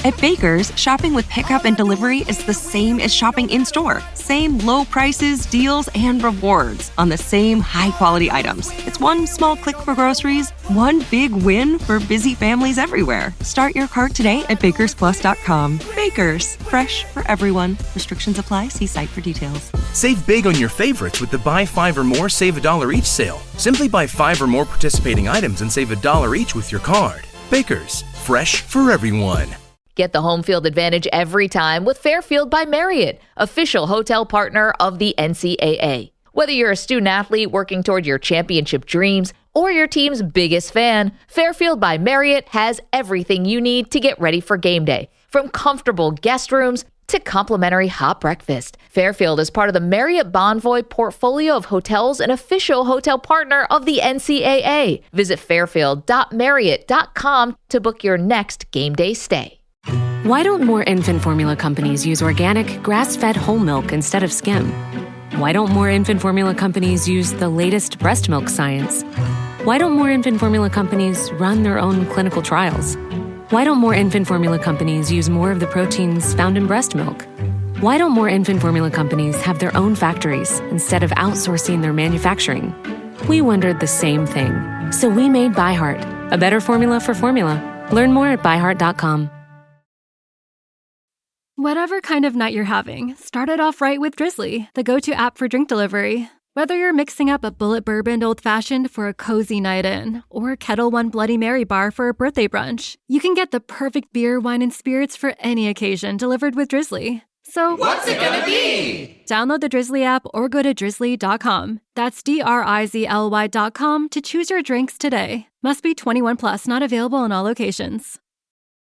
At Baker's, shopping with pickup and delivery is the same as shopping in-store. Same low prices, deals, and rewards on the same high-quality items. It's one small click for groceries, one big win for busy families everywhere. Start your cart today at bakersplus.com. Baker's, fresh for everyone. Restrictions apply. See site for details. Save big on your favorites with the Buy 5 or More, Save $1 each sale. Simply buy 5 or more participating items and save $1 each with your card. Baker's, fresh for everyone. Get the home field advantage every time with Fairfield by Marriott, official hotel partner of the NCAA. Whether you're a student athlete working toward your championship dreams or your team's biggest fan, Fairfield by Marriott has everything you need to get ready for game day. From comfortable guest rooms to complimentary hot breakfast, Fairfield is part of the Marriott Bonvoy portfolio of hotels and official hotel partner of the NCAA. Visit fairfield.marriott.com to book your next game day stay. Why don't more infant formula companies use organic, grass-fed whole milk instead of skim? Why don't more infant formula companies use the latest breast milk science? Why don't more infant formula companies run their own clinical trials? Why don't more infant formula companies use more of the proteins found in breast milk? Why don't more infant formula companies have their own factories instead of outsourcing their manufacturing? We wondered the same thing. So we made ByHeart, a better formula for formula. Learn more at byheart.com. Whatever kind of night you're having, start it off right with Drizzly, the go-to app for drink delivery. Whether you're mixing up a bullet bourbon old-fashioned for a cozy night in, or Kettle One Bloody Mary bar for a birthday brunch, you can get the perfect beer, wine, and spirits for any occasion delivered with Drizzly. So, what's it gonna be? Download the Drizzly app or go to drizzly.com. That's DRIZLY.com to choose your drinks today. Must be 21 plus, not available in all locations.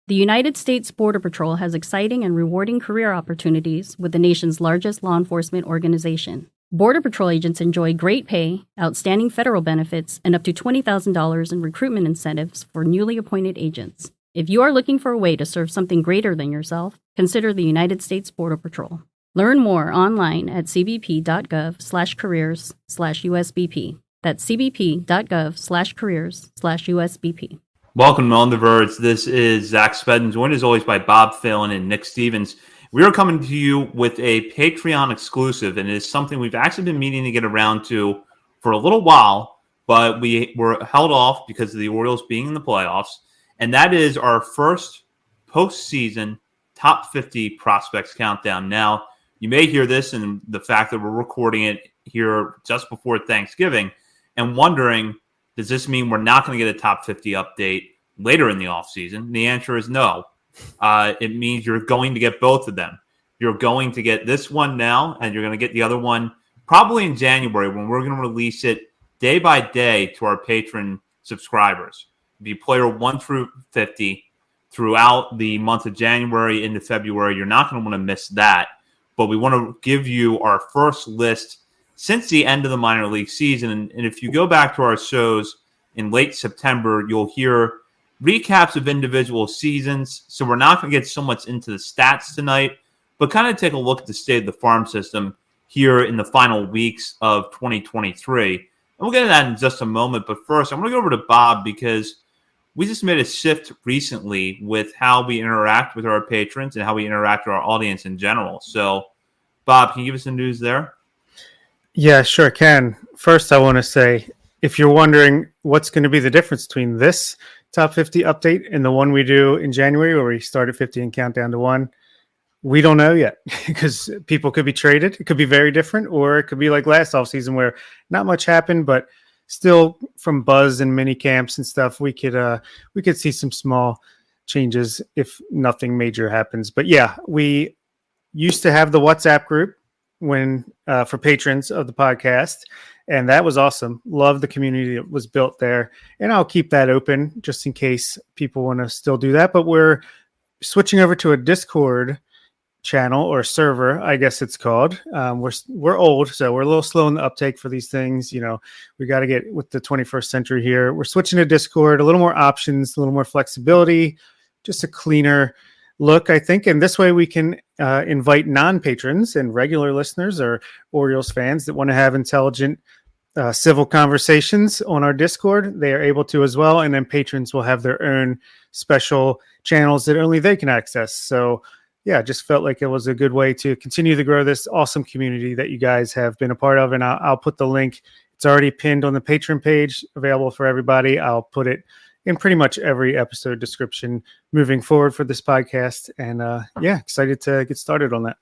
The United States Border Patrol has exciting and rewarding career opportunities with the nation's largest law enforcement organization. Border Patrol agents enjoy great pay, outstanding federal benefits, and up to $20,000 in recruitment incentives for newly appointed agents. If you are looking for a way to serve something greater than yourself, consider the United States Border Patrol. Learn more online at cbp.gov/careers/USBP. That's cbp.gov/careers/USBP. Welcome to On the Verge. This is Zach Spedden, joined as always by Bob Phelan and Nick Stevens. We are coming to you with a Patreon exclusive, and it is something we've actually been meaning to get around to for a little while, but we were held off because of the Orioles being in the playoffs, and that is our first postseason top 50 prospects countdown. Now, you may hear this in the fact that we're recording it here just before Thanksgiving and wondering, does this mean we're not going to get a top 50 update later in the offseason? The answer is no. It means you're going to get both of them. You're going to get this one now, and you're going to get the other one probably in January when we're going to release it day by day to our patron subscribers. Be player 1 through 50 throughout the month of January into February. You're not going to want to miss that. But we want to give you our first list since the end of the minor league season. And if you go back to our shows in late September, you'll hear recaps of individual seasons. So we're not going to get so much into the stats tonight, but kind of take a look at the state of the farm system here in the final weeks of 2023. And we'll get to that in just a moment. But first, I'm going to go over to Bob because we just made a shift recently with how we interact with our patrons and how we interact with our audience in general. So, Bob, can you give us the news there? Yeah, sure can. First, I want to say, if you're wondering what's going to be the difference between this top 50 update and the one we do in January where we start at 50 and count down to 1, we don't know yet because people could be traded. It could be very different, or it could be like last offseason where not much happened, but still from buzz and mini camps and stuff, we could see some small changes if nothing major happens. But yeah, we used to have the WhatsApp group when for patrons of the podcast, and that was awesome. Love the community that was built there, and I'll keep that open just in case people want to still do that. But we're switching over to a Discord channel or server, I guess it's called. We're old, so we're a little slow in the uptake for these things. You know, we got to get with the 21st century here. We're switching to Discord, a little more options, a little more flexibility, just a cleaner look, I think. And this way we can invite non-patrons and regular listeners or Orioles fans that want to have intelligent civil conversations on our Discord. They are able to as well. And then patrons will have their own special channels that only they can access. So yeah, just felt like it was a good way to continue to grow this awesome community that you guys have been a part of. And I'll put the link. It's already pinned on the Patreon page, available for everybody. I'll put it in pretty much every episode description moving forward for this podcast. And yeah, excited to get started on that.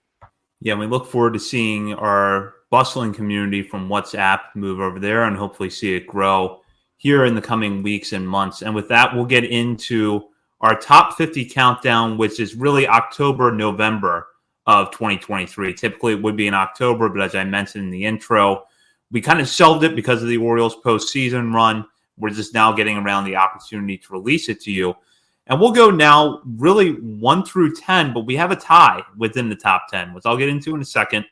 Yeah, and we look forward to seeing our bustling community from WhatsApp move over there and hopefully see it grow here in the coming weeks and months. And with that, we'll get into our top 50 countdown, which is really October, November of 2023. Typically, it would be in October, but as I mentioned in the intro, we kind of shelved it because of the Orioles postseason run. We're just now getting around the opportunity to release it to you. And we'll go now really 1 through 10, but we have a tie within the top 10, which I'll get into in a second.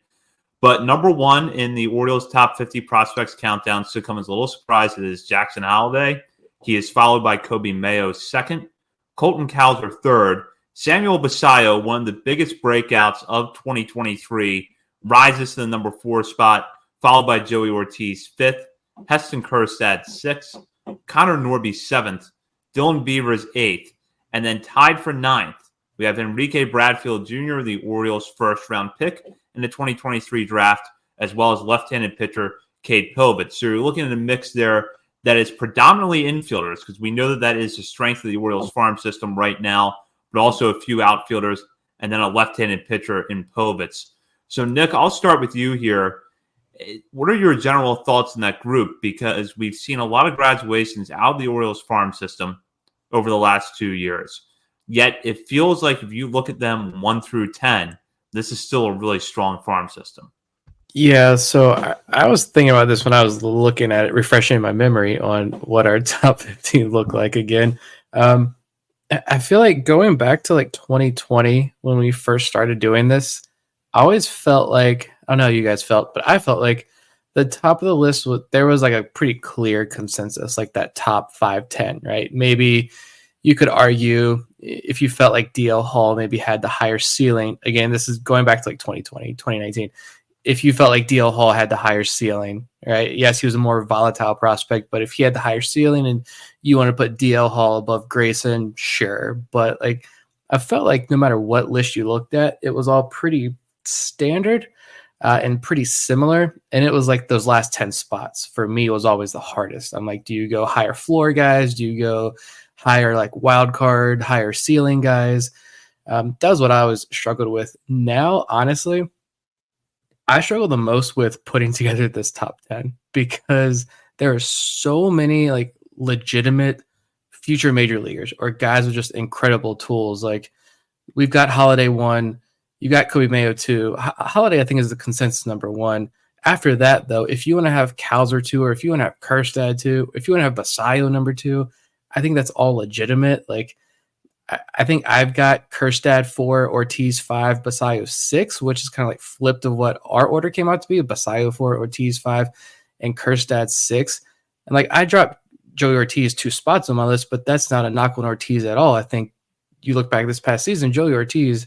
But number 1 in the Orioles top 50 prospects countdown should come as a little surprise. It is Jackson Holliday. He is followed by Kobe Mayo second, Colton Cowser third, Samuel Basallo, one of the biggest breakouts of 2023, rises to the number 4 spot, followed by Joey Ortiz fifth, Heston Kjerstad sixth, Connor Norby seventh, Dylan Beavers eighth, and then tied for ninth, we have Enrique Bradfield Jr., the Orioles' first-round pick in the 2023 draft, as well as left-handed pitcher Cade Povich. So you're looking at a mix there that is predominantly infielders, because we know that that is the strength of the Orioles farm system right now, but also a few outfielders, and then a left-handed pitcher in Povich. So, Nick, I'll start with you here. What are your general thoughts in that group? Because we've seen a lot of graduations out of the Orioles farm system over the last 2 years. Yet it feels like if you look at them 1 through 10, this is still a really strong farm system. Yeah, so I was thinking about this when I was looking at it, refreshing my memory on what our top 15 look like again. I feel like going back to like 2020 when we first started doing this, I always felt like, I don't know how you guys felt, but I felt like the top of the list, there was like a pretty clear consensus, like that top 5-10, right? Maybe you could argue if you felt like DL Hall maybe had the higher ceiling. Again, this is going back to like 2020, 2019. If you felt like DL Hall had the higher ceiling, right? Yes, he was a more volatile prospect, but if he had the higher ceiling and you want to put DL Hall above Grayson, sure. But like, I felt like no matter what list you looked at, it was all pretty standard and pretty similar. And it was like those last 10 spots for me was always the hardest. I'm like, do you go higher floor guys? Do you go higher like wild card, higher ceiling guys? That was what I always struggled with. Now, honestly, I struggle the most with putting together this top 10 because there are so many like legitimate future major leaguers or guys with just incredible tools. Like we've got Holiday 1, you got Kobe Mayo 2. Holiday, I think, is the consensus number 1. After that, though, if you want to have Cowser 2, or if you want to have Kjerstad 2, if you want to have Basallo number 2, I think that's all legitimate. Like I think I've got Kjerstad 4, Ortiz 5, Basallo 6, which is kind of like flipped of what our order came out to be: Basallo 4, Ortiz 5, and Kjerstad 6. And like I dropped Joey Ortiz 2 spots on my list, but that's not a knock on Ortiz at all. I think you look back this past season, Joey Ortiz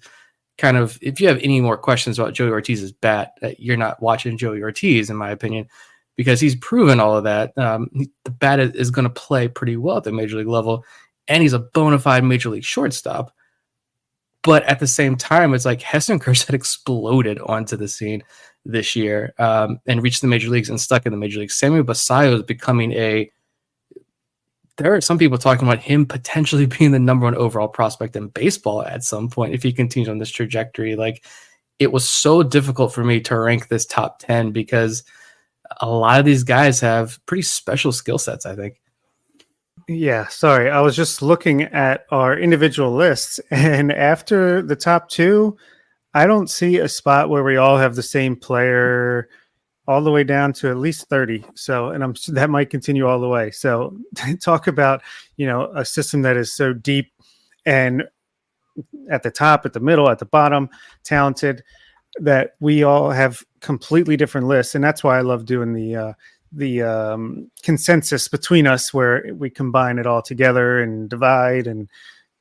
kind of, if you have any more questions about Joey Ortiz's bat, you're not watching Joey Ortiz, in my opinion, because he's proven all of that. The bat is going to play pretty well at the major league level, and he's a bona fide major league shortstop. But at the same time, it's like Heston Kjerstad exploded onto the scene this year and reached the major leagues and stuck in the major leagues. Samuel Basallo is becoming there are some people talking about him potentially being the number 1 overall prospect in baseball at some point if he continues on this trajectory. Like, it was so difficult for me to rank this top 10 because a lot of these guys have pretty special skill sets, I think. Yeah, sorry. I was just looking at our individual lists, and after the top 2, I don't see a spot where we all have the same player all the way down to at least 30. So, and that might continue all the way. So talk about, a system that is so deep and at the top, at the middle, at the bottom, talented, that we all have completely different lists. And that's why I love doing the consensus between us, where we combine it all together and divide and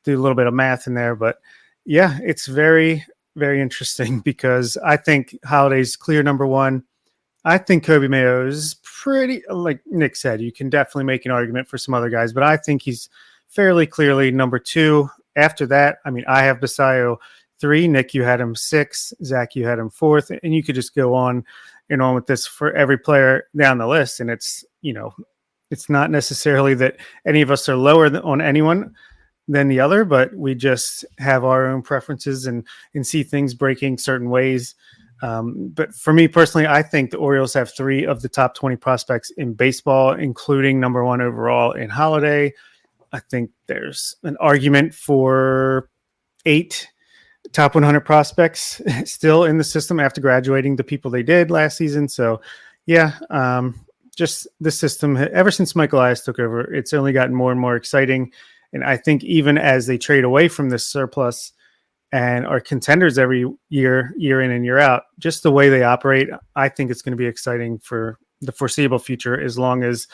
do a little bit of math in there. But yeah, it's very, very interesting because I think Holiday's clear number 1. I think Kobe Mayo is pretty, like Nick said, you can definitely make an argument for some other guys, but I think he's fairly clearly number 2. After that, I mean, I have Basayo 3. Nick, you had him 6. Zach, you had him 4th. And you could just go on and on with this for every player down the list. And it's, it's not necessarily that any of us are lower on anyone than the other, but we just have our own preferences and see things breaking certain ways. But for me personally, I think the Orioles have 3 of the top 20 prospects in baseball, including number 1 overall in Holiday. I think there's an argument for 8 top 100 prospects still in the system after graduating the people they did last season. So, yeah, just the system, ever since Michael Elias took over, it's only gotten more and more exciting. And I think even as they trade away from this surplus and are contenders every year in and year out, just the way they operate, I think it's going to be exciting for the foreseeable future. As long as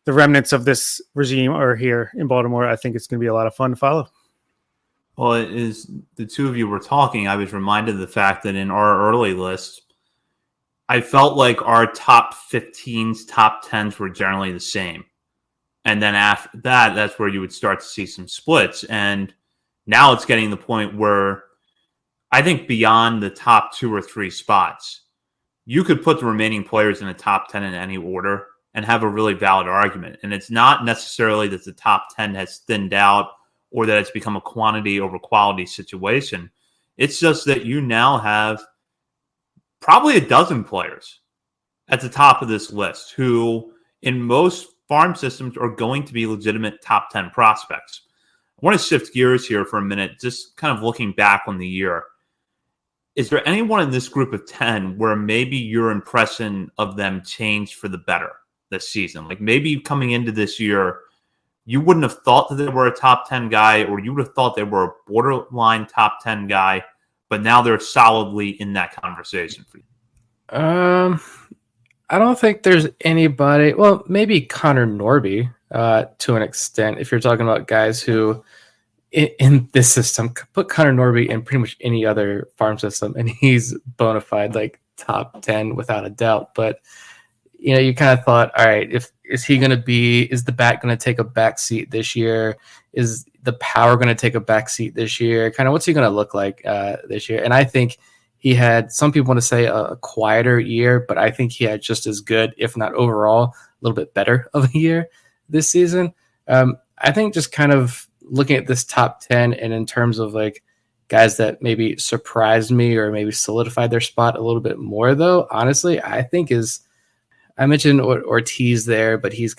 the remnants of this regime are here in Baltimore, I think it's going to be a lot of fun to follow. Well, as the two of you were talking, I was reminded of the fact that in our early list, I felt like our top 15s, top 10s were generally the same. And then after that, that's where you would start to see some splits. And now it's getting to the point where I think beyond the top 2 or 3 spots, you could put the remaining players in the top 10 in any order and have a really valid argument. And it's not necessarily that the top 10 has thinned out or that it's become a quantity over quality situation. It's just that you now have probably a dozen players at the top of this list who, in most farm systems, are going to be legitimate top 10 prospects. I want to shift gears here for a minute, just kind of looking back on the year. Is there anyone in this group of 10 where maybe your impression of them changed for the better this season? Like maybe coming into this year, you wouldn't have thought that they were a top 10 guy, or you would have thought they were a borderline top 10 guy, but now they're solidly in that conversation for you. I don't think there's anybody. Well, maybe Connor Norby to an extent. If you're talking about guys who in this system, put Connor Norby in pretty much any other farm system, and he's bona fide like top 10 without a doubt. But you kind of thought, all right, is the bat going to take a back seat this year? Is the power going to take a back seat this year? Kind of what's he going to look like this year? And I think he had, some people want to say a quieter year, but I think he had just as good, if not overall, a little bit better of a year this season. I think just kind of looking at this top 10 and in terms of like guys that maybe surprised me or maybe solidified their spot a little bit more, though, honestly, I think I mentioned Ortiz there, but he's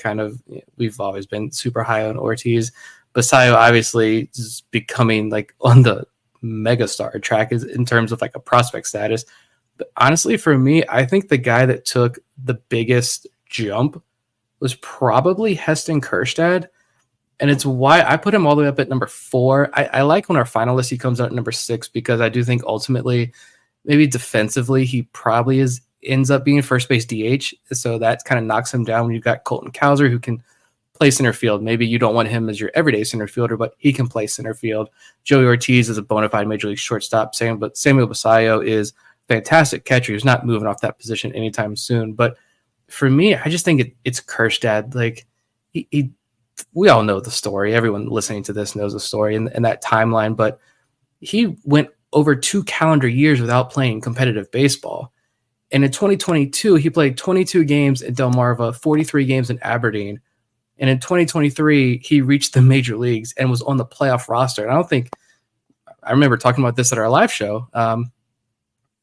we've always been super high on Ortiz. Basayo obviously is becoming like on the megastar track in terms of like a prospect status. But honestly, for me, I think the guy that took the biggest jump was probably Heston Kjerstad. And it's why I put him all the way up at number 4. I like when our finalist, he comes out at number 6, because I do think ultimately, maybe defensively, he probably ends up being first base DH. So that kind of knocks him down when you've got Colton Cowser, who can play center field. Maybe you don't want him as your everyday center fielder, but he can play center field. Joey Ortiz is a bona fide major league shortstop, but Samuel Basayo is a fantastic catcher. He's not moving off that position anytime soon. But for me, I just think it's Kjerstad. Like we all know the story. Everyone listening to this knows the story and that timeline, but he went over 2 calendar years without playing competitive baseball. And in 2022, he played 22 games in Delmarva, 43 games in Aberdeen. And in 2023, he reached the major leagues and was on the playoff roster. And I remember talking about this at our live show.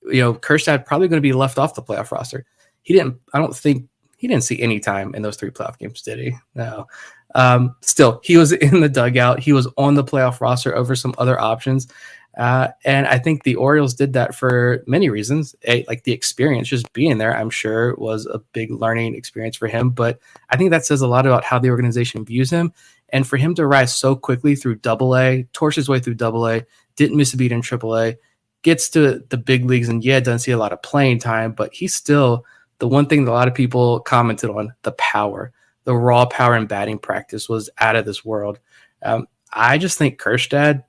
Kjerstad probably going to be left off the playoff roster. I don't think he didn't see any time in those 3 playoff games, did he? No. Still, he was in the dugout. He was on the playoff roster over some other options. And I think the Orioles did that for many reasons. Like the experience, just being there, I'm sure was a big learning experience for him. But I think that says a lot about how the organization views him. And for him to rise so quickly through AA, torch his way through AA, didn't miss a beat in AAA, gets to the big leagues, and doesn't see a lot of playing time, but he's still the one thing that a lot of people commented on, the power. The raw power in batting practice was out of this world. I just think Kjerstad,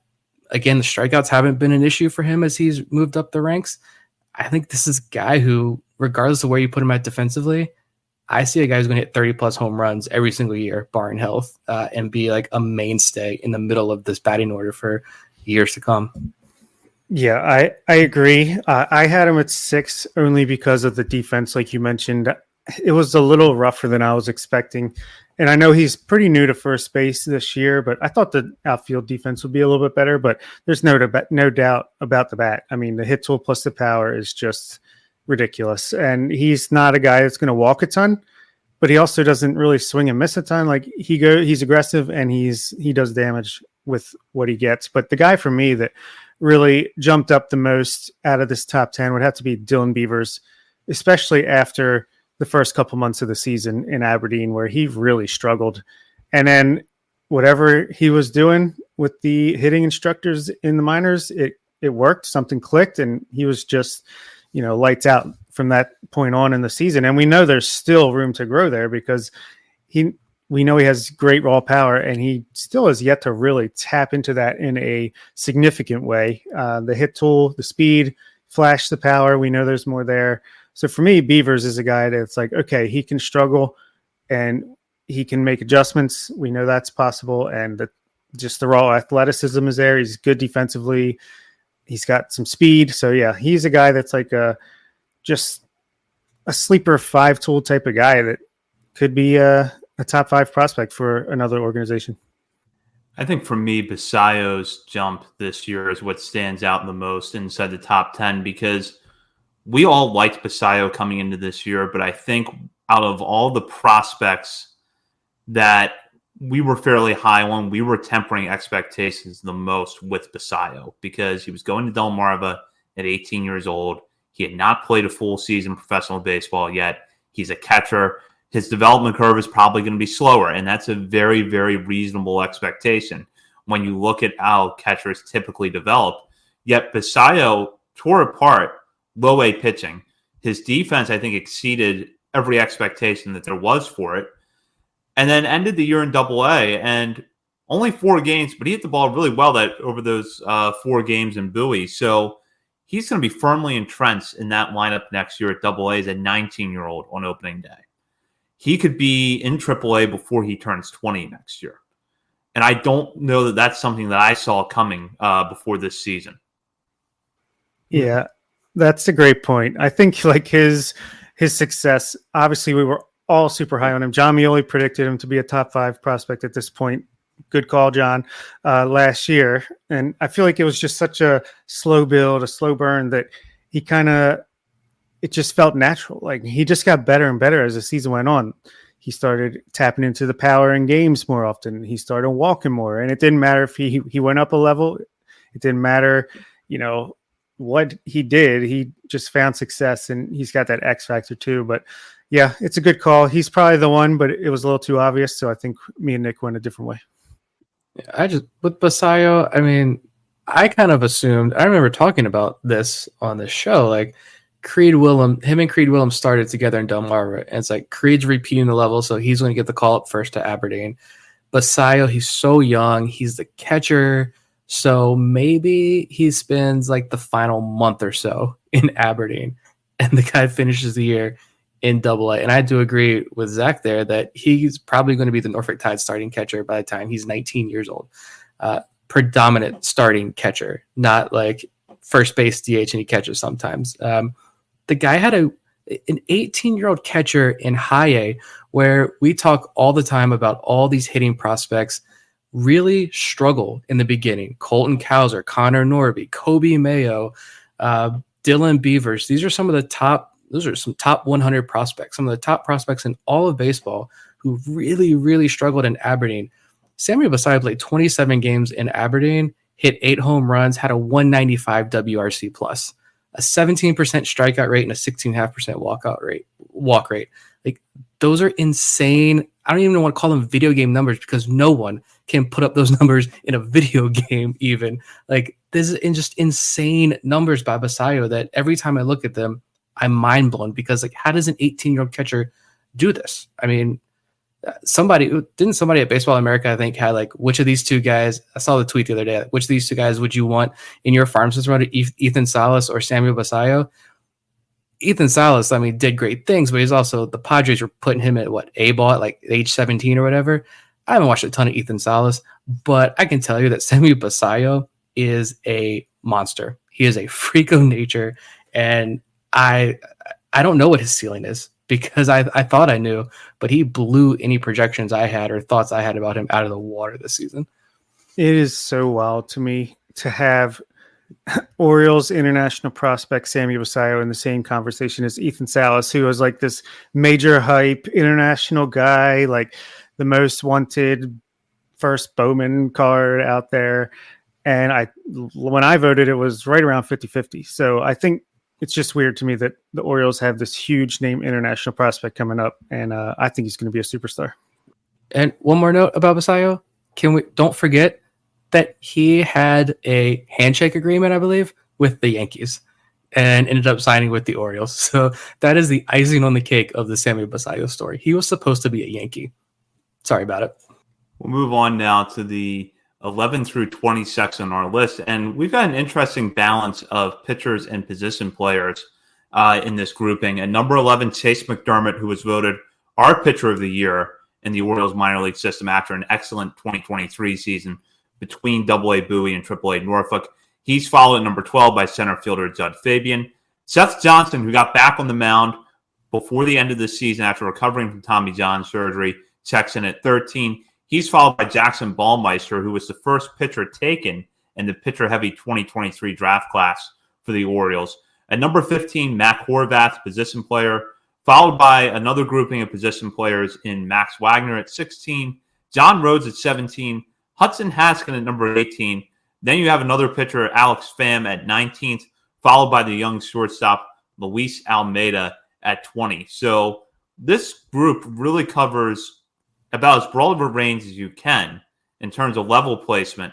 again, the strikeouts haven't been an issue for him as he's moved up the ranks. I think this is a guy who regardless of where you put him at defensively, I see a guy who's going to hit 30 plus home runs every single year, barring health, and be like a mainstay in the middle of this batting order for years to come. Yeah, I agree. I had him at 6 only because of the defense, like you mentioned. It was a little rougher than I was expecting. And I know he's pretty new to first base this year, but I thought the outfield defense would be a little bit better. But there's no doubt about the bat. I mean, the hit tool plus the power is just ridiculous. And he's not a guy that's going to walk a ton, but he also doesn't really swing and miss a ton. Like he's aggressive and he does damage with what he gets. But the guy for me that really jumped up the most out of this top 10 would have to be Dylan Beavers, especially after the first couple months of the season in Aberdeen, where he really struggled. And then whatever he was doing with the hitting instructors in the minors, it worked, something clicked, and he was just, lights out from that point on in the season. And we know there's still room to grow there because we know he has great raw power, and he still has yet to really tap into that in a significant way. The hit tool, the speed, flash, the power, we know there's more there. So for me, Beavers is a guy that's like, okay, he can struggle and he can make adjustments. We know that's possible. And just the raw athleticism is there. He's good defensively. He's got some speed. So yeah, he's a guy that's like just a sleeper 5-tool type of guy that could be a top 5 prospect for another organization. I think for me, Basayo's jump this year is what stands out the most inside the top 10, because we all liked Basayo coming into this year, but I think out of all the prospects that we were fairly high on, we were tempering expectations the most with Basayo because he was going to Delmarva at 18 years old. He had not played a full season professional baseball yet. He's a catcher. His development curve is probably going to be slower, and that's a very, very reasonable expectation when you look at how catchers typically develop. Yet Basayo tore apart low A pitching. His defense, I think, exceeded every expectation that there was for it, and then ended the year in Double A, and only 4 games, but he hit the ball really well over those 4 games in Bowie. So he's going to be firmly entrenched in that lineup next year at Double A as a 19-year-old on opening day. He could be in AAA before he turns 20 next year. And I don't know that that's something that I saw coming before this season. Yeah, that's a great point. I think like his success, obviously we were all super high on him. John Mioli predicted him to be a top 5 prospect at this point. Good call, John, last year. And I feel like it was just such a slow build, a slow burn that he it just felt natural. Like he just got better and better as the season went on. He started tapping into the power in games more often. He started walking more, and it didn't matter if he went up a level. It didn't matter, what he did. He just found success, and he's got that X factor too. But yeah, it's a good call. He's probably the one, but it was a little too obvious. So I think me and Nick went a different way. With Basayo, I mean, I kind of assumed, I remember talking about this on the show, like him and Creed Willem started together in Delmarva, and it's like Creed's repeating the level, so he's going to get the call up first to Aberdeen. Basayo, he's so young, he's the catcher, so maybe he spends like the final month or so in Aberdeen, and the guy finishes the year in Double A. And I do agree with Zach there that he's probably going to be the Norfolk Tide starting catcher by the time he's 19 years old. Predominant starting catcher, not like first base DH and he catches sometimes. The guy had an 18-year-old catcher in high A, where we talk all the time about all these hitting prospects really struggle in the beginning. Colton Cowser, Connor Norby, Kobe Mayo, Dylan Beavers. These are some top 100 prospects, some of the top prospects in all of baseball who really, really struggled in Aberdeen. Samuel Basayo played 27 games in Aberdeen, hit 8 home runs, had a 195 WRC plus, a 17% strikeout rate, and a 16.5% walk rate. Like, those are insane. I don't even want to call them video game numbers because no one can put up those numbers in a video game even. Like, this is just insane numbers by Basayo that every time I look at them, I'm mind blown because, like, how does an 18-year-old catcher do this? I mean, somebody at Baseball America, I think, had like, which of these 2 guys, I saw the tweet the other day, which of these 2 guys would you want in your farm system, Ethan Salas or Samuel Basayo? Ethan Salas, I mean, did great things, but he's also, the Padres were putting him at A-ball at like age 17 or whatever. I haven't watched a ton of Ethan Salas, but I can tell you that Sammy Basayo is a monster. He is a freak of nature, and I don't know what his ceiling is because I thought I knew, but he blew any projections I had or thoughts I had about him out of the water this season. It is so wild to me to have Orioles international prospect Sammy Basayo in the same conversation as Ethan Salas, who was like this major hype international guy, like the most wanted first Bowman card out there. And when I voted, it was right around 50-50. So I think it's just weird to me that the Orioles have this huge name international prospect coming up, and I think he's going to be a superstar. And one more note about Basayo. Don't forget that he had a handshake agreement, I believe, with the Yankees and ended up signing with the Orioles. So that is the icing on the cake of the Sammy Basayo story. He was supposed to be a Yankee. Sorry about it. We'll move on now to the 11 through 26 on our list. And we've got an interesting balance of pitchers and position players in this grouping. At number 11, Chase McDermott, who was voted our pitcher of the year in the Orioles minor league system after an excellent 2023 season between AA Bowie and AAA Norfolk. He's followed at number 12 by center fielder Judd Fabian. Seth Johnson, who got back on the mound before the end of the season after recovering from Tommy John surgery, checks in at 13. He's followed by Jackson Ballmeister, who was the first pitcher taken in the pitcher-heavy 2023 draft class for the Orioles. At number 15, Matt Horvath, position player, followed by another grouping of position players in Max Wagner at 16, John Rhodes at 17, Hudson Haskin at number 18. Then you have another pitcher, Alex Pham, at 19th, followed by the young shortstop, Luis Almeida, at 20. So this group really covers about as broad of a range as you can in terms of level placement,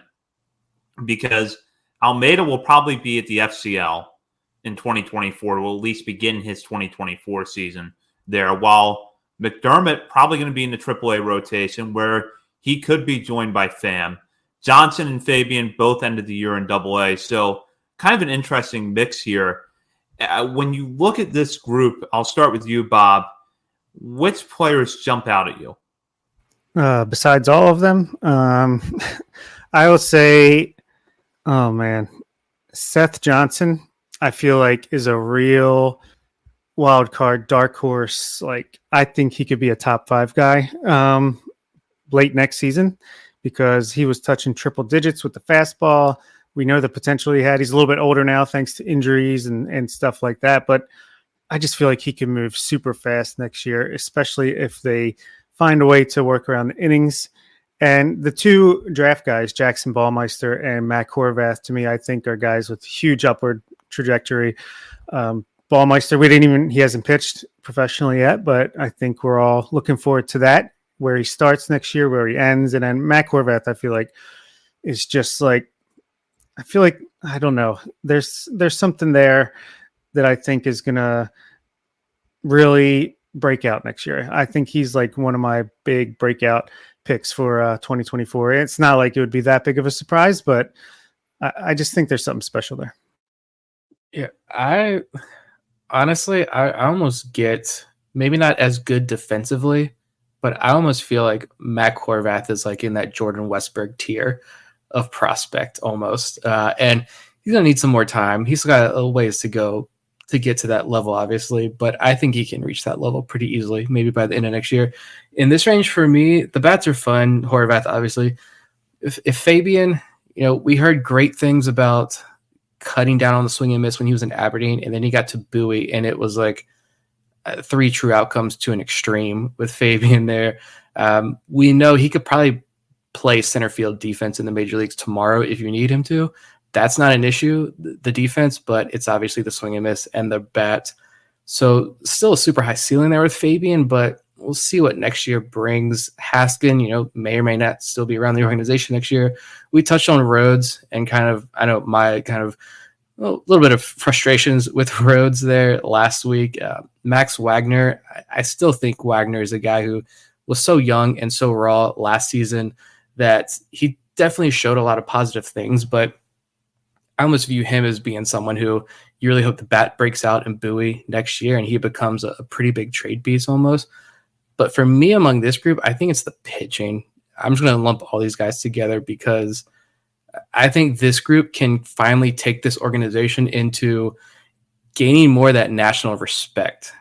because Almeida will probably be at the FCL in 2024, will at least begin his 2024 season there, while McDermott probably going to be in the AAA rotation where he could be joined by Pham. Johnson and Fabian both ended the year in AA, so kind of an interesting mix here. When you look at this group, I'll start with you, Bob. Which players jump out at you? Besides all of them, I will say, oh man, Seth Johnson, I feel like is a real wild card, dark horse. Like, I think he could be a top 5 guy late next season because he was touching triple digits with the fastball. We know the potential he had. He's a little bit older now thanks to injuries and stuff like that. But I just feel like he can move super fast next year, especially if they find a way to work around the innings. And the two draft guys, Jackson Ballmeister and Matt Horvath, to me, I think are guys with huge upward trajectory. Ballmeister, he hasn't pitched professionally yet, but I think we're all looking forward to that, where he starts next year, where he ends. And then Matt Horvath, I feel like is just like, I don't know. There's something there that I think is going to really break out next year. I think he's like one of my big breakout picks for 2024. It's not like it would be that big of a surprise, but I just think there's something special there. Yeah, I almost get maybe not as good defensively, but I almost feel like Matt Horvath is like in that Jordan Westberg tier of prospect almost. And he's going to need some more time. He's got a ways to go to get to that level, obviously, but I think he can reach that level pretty easily, maybe by the end of next year. In this range for me, the bats are fun. Horvath, obviously. If Fabian, we heard great things about cutting down on the swing and miss when he was in Aberdeen, and then he got to Bowie, and it was like 3 true outcomes to an extreme with Fabian there. We know he could probably play center field defense in the major leagues tomorrow if you need him to. That's not an issue, the defense, but it's obviously the swing and miss and the bat. So still a super high ceiling there with Fabian, but we'll see what next year brings. Haskin, may or may not still be around the organization next year. We touched on Rhodes and I know my a little bit of frustrations with Rhodes there last week. Max Wagner, I still think Wagner is a guy who was so young and so raw last season that he definitely showed a lot of positive things, but I almost view him as being someone who you really hope the bat breaks out in Bowie next year and he becomes a pretty big trade piece almost. But for me, among this group, I think it's the pitching. I'm just going to lump all these guys together because I think this group can finally take this organization into gaining more of that national respect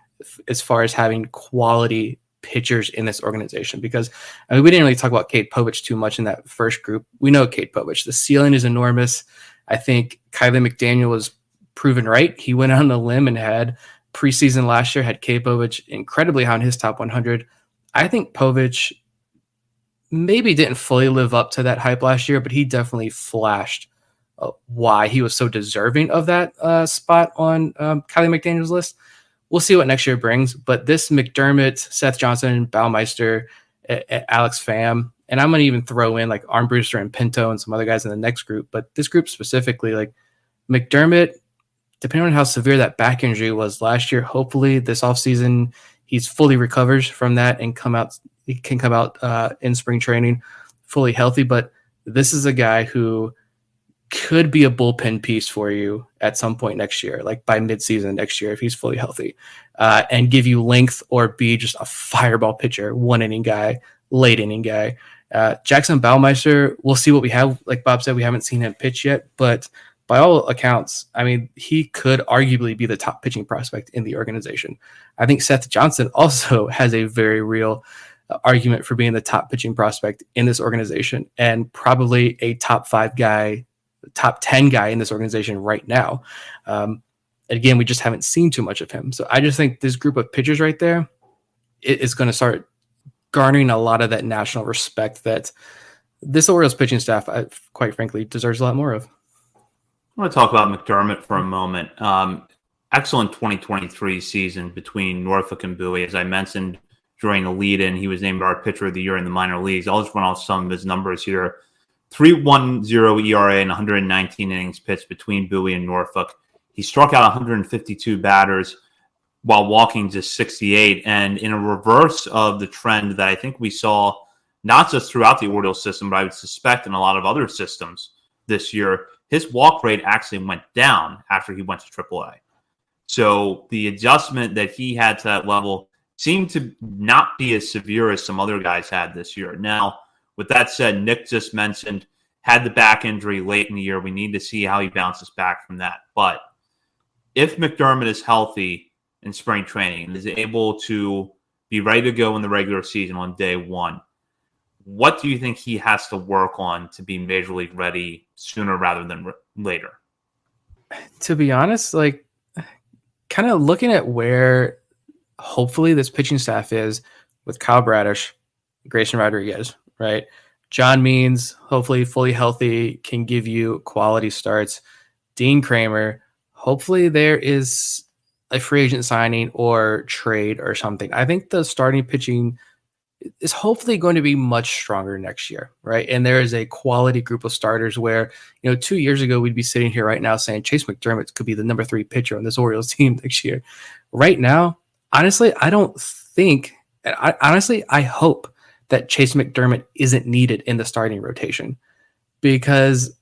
as far as having quality pitchers in this organization. Because we didn't really talk about Kate Povich too much in that first group. We know Kate Povich. The ceiling is enormous. I think Kylie McDaniel was proven right. He went out on a limb and had preseason last year, had Kate Povich incredibly high on his top 100. I think Povich maybe didn't fully live up to that hype last year, but he definitely flashed why he was so deserving of that spot on Kylie McDaniel's list. We'll see what next year brings, but this McDermott, Seth Johnson, Baumeister, Alex Pham, and I'm going to even throw in like Armbruster and Pinto and some other guys in the next group, but this group specifically, like McDermott, depending on how severe that back injury was last year, hopefully this offseason he's fully recovers from that and he can come out in spring training fully healthy. But this is a guy who could be a bullpen piece for you at some point next year, like by midseason next year, if he's fully healthy, and give you length or be just a fireball pitcher, 1 inning guy, late inning guy. Jackson Baumeister, we'll see what we have. Like Bob said, we haven't seen him pitch yet, but by all accounts, I mean, he could arguably be the top pitching prospect in the organization. I think Seth Johnson also has a very real argument for being the top pitching prospect in this organization and probably a top 5 guy, top 10 guy in this organization right now. Again, we just haven't seen too much of him. So I just think this group of pitchers right there is going to start garnering a lot of that national respect that this Orioles pitching staff, quite frankly, deserves a lot more of. I want to talk about McDermott for a moment. Excellent 2023 season between Norfolk and Bowie. As I mentioned during the lead-in, he was named our pitcher of the year in the minor leagues. I'll just run off some of his numbers here. 3.10 ERA and 119 innings pitched between Bowie and Norfolk. He struck out 152 batters while walking just 68. And in a reverse of the trend that I think we saw not just throughout the Orioles system, but I would suspect in a lot of other systems this year, his walk rate actually went down after he went to AAA. So the adjustment that he had to that level seemed to not be as severe as some other guys had this year. Now, with that said, Nick just mentioned had the back injury late in the year. We need to see how he bounces back from that. But if McDermott is healthy in spring training and is able to be ready to go in the regular season on day one, what do you think he has to work on to be major league ready sooner rather than later? To be honest, like kind of looking at where hopefully this pitching staff is with Kyle Bradish, Grayson Rodriguez, right? John Means, hopefully fully healthy, can give you quality starts. Dean Kramer, hopefully there is a free agent signing or trade or something. I think the starting pitching is hopefully going to be much stronger next year, right? And there is a quality group of starters where, 2 years ago, we'd be sitting here right now saying Chase McDermott could be the number 3 pitcher on this Orioles team next year. Right now, honestly, I don't think, I hope that Chase McDermott isn't needed in the starting rotation because,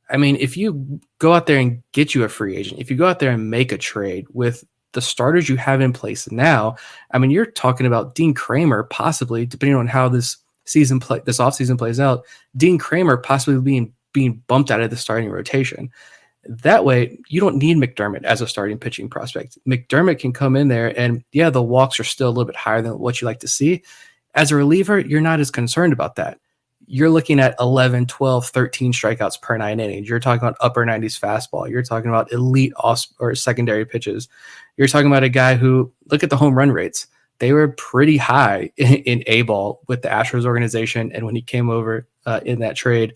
I mean, if you go out there and get you a free agent, if you go out there and make a trade with the starters you have in place now, I mean, you're talking about Dean Kramer possibly, depending on how this offseason plays out, Dean Kramer possibly being bumped out of the starting rotation. That way, you don't need McDermott as a starting pitching prospect. McDermott can come in there and, yeah, the walks are still a little bit higher than what you like to see. As a reliever, you're not as concerned about that. You're looking at 11, 12, 13 strikeouts per 9 innings. You're talking about upper 90s fastball. You're talking about elite off or secondary pitches. You're talking about a guy who, look at the home run rates. They were pretty high in A-ball with the Astros organization. And when he came over in that trade,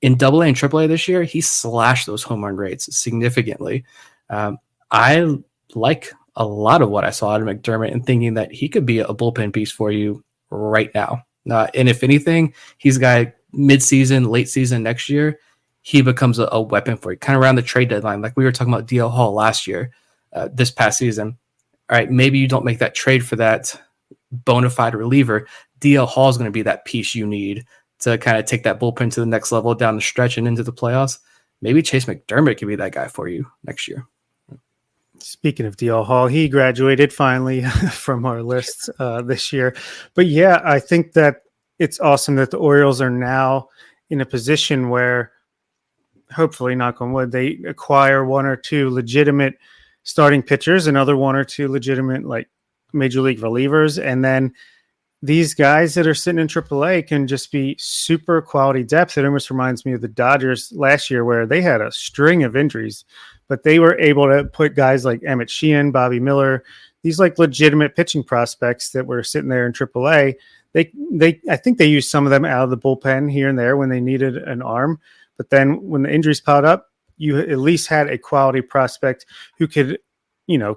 in AA and AAA this year, he slashed those home run rates significantly. I like a lot of what I saw out of McDermott and thinking that he could be a bullpen piece for you right now. And if anything, he's a guy mid-season, late season next year, he becomes a weapon for you, kind of around the trade deadline. Like we were talking about DL Hall last year, this past season. All right, maybe you don't make that trade for that bona fide reliever. DL Hall is going to be that piece you need to kind of take that bullpen to the next level down the stretch and into the playoffs. maybe Chase McDermott could be that guy for you next year. Speaking of DL Hall, he graduated finally from our lists this year. But yeah, I think that it's awesome that the Orioles are now in a position where, hopefully, knock on wood, they acquire one or two legitimate starting pitchers, another one or two legitimate like major league relievers, and then these guys that are sitting in AAA can just be super quality depth. It almost reminds me of the Dodgers last year where they had a string of injuries, but they were able to put guys like Emmett Sheehan, Bobby Miller, these like legitimate pitching prospects that were sitting there in AAA. I think they used some of them out of the bullpen here and there when they needed an arm. But then when the injuries piled up, you at least had a quality prospect who could,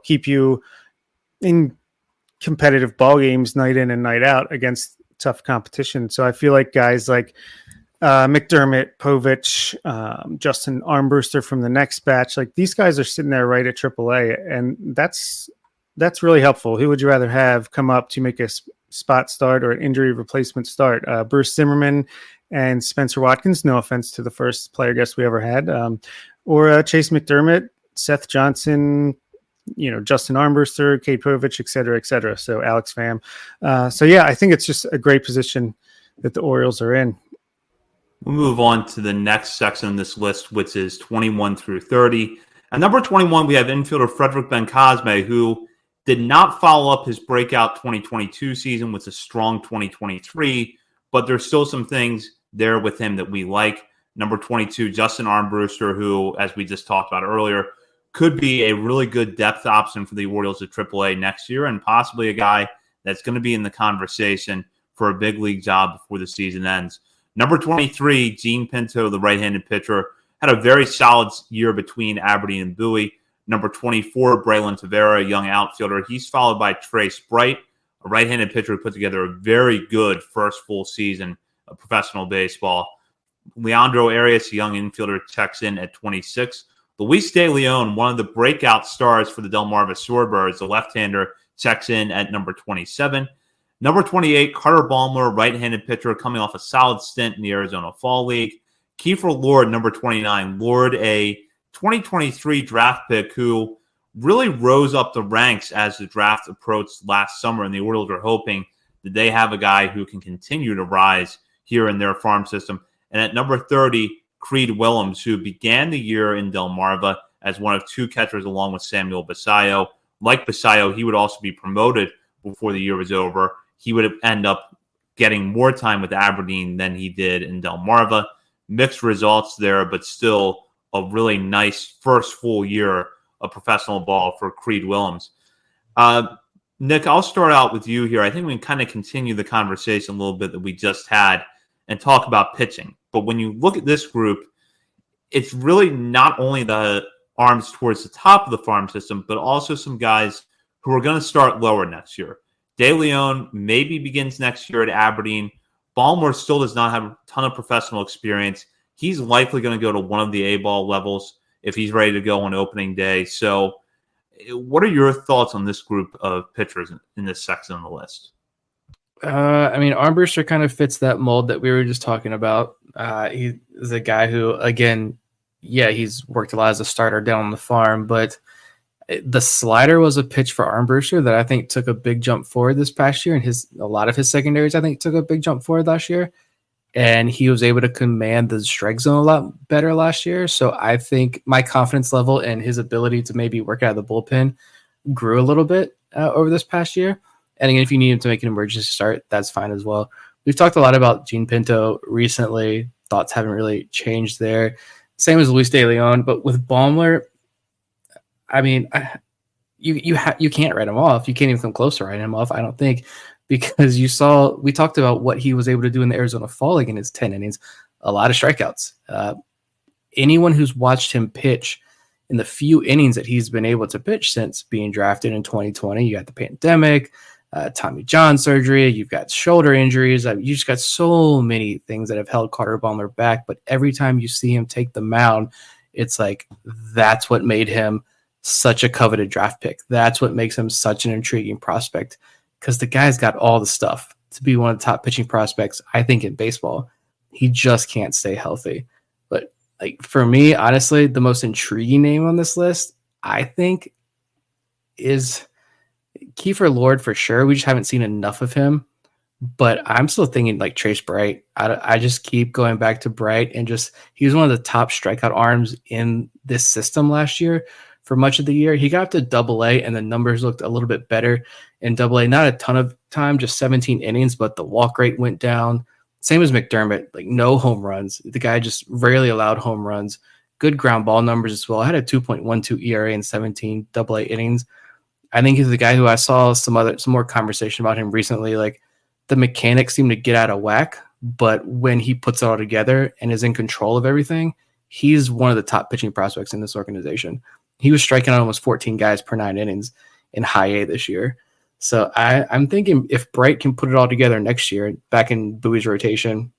keep you in competitive ball games night in and night out against tough competition. So I feel like guys like McDermott, Povich, Justin Armbruster from the next batch, like these guys are sitting there right at AAA, and that's really helpful. Who would you rather have come up to make a spot start or an injury replacement start? Bruce Zimmerman and Spencer Watkins, no offense to the first player guest we ever had, or Chase McDermott, Seth Johnson, Justin Armbruster, Kate Povich, et cetera, et cetera. So Alex Pham. So yeah, I think it's just a great position that the Orioles are in. We'll move on to the next section of this list, which is 21 through 30. At number 21, we have infielder Frederick Bencosme, who did not follow up his breakout 2022 season with a strong 2023, but there's still some things there with him that we like. Number 22, Justin Armbruster, who, as we just talked about earlier, could be a really good depth option for the Orioles at AAA next year, and possibly a guy that's going to be in the conversation for a big league job before the season ends. Number 23, Gene Pinto, the right-handed pitcher, had a very solid year between Aberdeen and Bowie. Number 24, Braylon Tavera, a young outfielder. He's followed by Trace Bright, a right-handed pitcher who put together a very good first full season of professional baseball. Leandro Arias, a young infielder, checks in at 26. Luis De Leon, one of the breakout stars for the Delmarva Shorebirds, the left-hander, checks in at number 27. Number 28, Carter Baumler, right-handed pitcher, coming off a solid stint in the Arizona Fall League. Kiefer Lord, number 29. Lord, a 2023 draft pick who really rose up the ranks as the draft approached last summer, and the Orioles are hoping that they have a guy who can continue to rise here in their farm system. And at number 30, Creed Willems, who began the year in Delmarva as one of two catchers along with Samuel Basayo. Like Basayo, he would also be promoted before the year was over. He would end up getting more time with Aberdeen than he did in Delmarva. Mixed results there, but still a really nice first full year of professional ball for Creed Willems. Nick, I'll start out with you here. I think we can kind of continue the conversation a little bit that we just had and talk about pitching. But when you look at this group, it's really not only the arms towards the top of the farm system, but also some guys who are going to start lower next year. De Leon maybe begins next year at Aberdeen. Ballmore still does not have a ton of professional experience. He's likely going to go to one of the A-ball levels if he's ready to go on opening day. So what are your thoughts on this group of pitchers in this section of the list? Armbruster kind of fits that mold that we were just talking about. He is a guy who, again, he's worked a lot as a starter down on the farm, but the slider was a pitch for Armbruster that I think took a big jump forward this past year, and a lot of his secondaries I think took a big jump forward last year, and he was able to command the strike zone a lot better last year. So I think my confidence level and his ability to maybe work out of the bullpen grew a little bit over this past year. And again, if you need him to make an emergency start, that's fine as well. We've talked a lot about Gene Pinto recently. Thoughts haven't really changed there. Same as Luis De Leon, but with Baumler, you can't write him off. You can't even come close to writing him off, I don't think, because we talked about what he was able to do in the Arizona Fall League in his 10 innings, a lot of strikeouts. Anyone who's watched him pitch in the few innings that he's been able to pitch since being drafted in 2020, you got the pandemic, Tommy John surgery, you've got shoulder injuries. You just got so many things that have held Carter Baumler back. But every time you see him take the mound, it's like that's what made him such a coveted draft pick. That's what makes him such an intriguing prospect, because the guy's got all the stuff to be one of the top pitching prospects, I think, in baseball. He just can't stay healthy. But like for me, honestly, the most intriguing name on this list, I think, is Kiefer Lord for sure. We just haven't seen enough of him. But I'm still thinking like Trace Bright. I just keep going back to Bright, and just he was one of the top strikeout arms in this system last year for much of the year. He got up to Double-A, and the numbers looked a little bit better in Double-A. Not a ton of time, just 17 innings, but the walk rate went down. Same as McDermott, like no home runs. The guy just rarely allowed home runs. Good ground ball numbers as well. I had a 2.12 ERA in 17 Double-A innings. I think he's the guy who I saw some more conversation about him recently, like the mechanics seem to get out of whack, but when he puts it all together and is in control of everything, he's one of the top pitching prospects in this organization. He was striking out almost 14 guys per 9 innings in high A this year. So I'm thinking if Bright can put it all together next year, back in Bowie's rotation,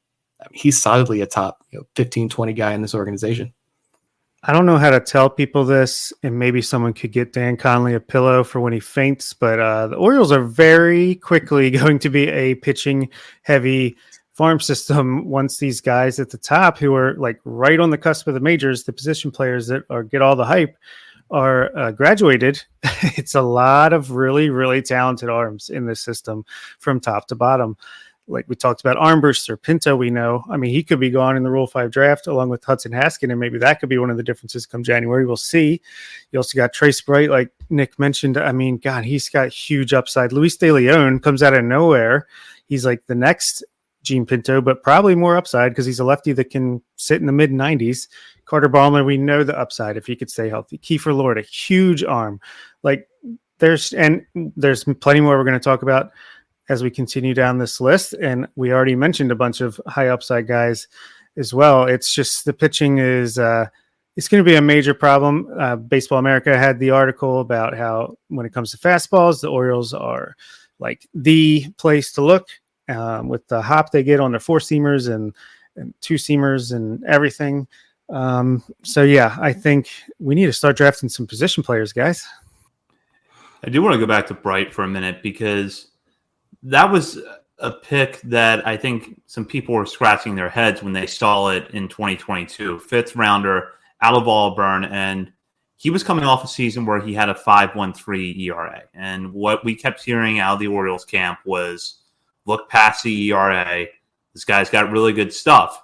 he's solidly a top 15, 20 guy in this organization. I don't know how to tell people this, and maybe someone could get Dan Conley a pillow for when he faints, but the Orioles are very quickly going to be a pitching heavy farm system once these guys at the top, who are like right on the cusp of the majors, the position players that get all the hype, are graduated. It's a lot of really, really talented arms in this system from top to bottom. Like we talked about Armbrust or Pinto, we know. I mean, he could be gone in the Rule 5 draft along with Hudson Haskin, and maybe that could be one of the differences come January. We'll see. You also got Trace Bright, like Nick mentioned. I mean, God, he's got huge upside. Luis De Leon comes out of nowhere. He's like the next Gene Pinto, but probably more upside because he's a lefty that can sit in the mid-90s. Carter Ballmer, we know the upside if he could stay healthy. Kiefer Lord, a huge arm. Like there's plenty more we're going to talk about as we continue down this list. And we already mentioned a bunch of high upside guys as well. It's just the pitching is it's going to be a major problem. Baseball America had the article about how when it comes to fastballs, the Orioles are like the place to look with the hop they get on their 4-seamers and 2-seamers and everything. So yeah, I think we need to start drafting some position players, guys. I do want to go back to Bright for a minute because that was a pick that I think some people were scratching their heads when they saw it in 2022. 5th rounder out of Auburn, and he was coming off a season where he had a 5.13 ERA. And what we kept hearing out of the Orioles camp was, look past the ERA. This guy's got really good stuff.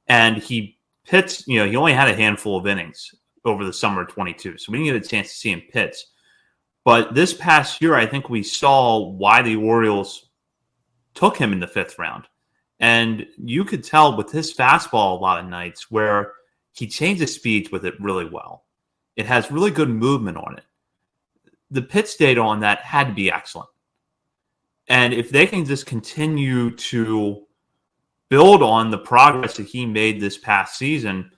And he pitched, he only had a handful of innings over the summer of 22. So we didn't get a chance to see him pitch. But this past year, I think we saw why the Orioles took him in the 5th round. And you could tell with his fastball a lot of nights where he changes speeds with it really well. It has really good movement on it. The pitch data on that had to be excellent. And if they can just continue to build on the progress that he made this past season,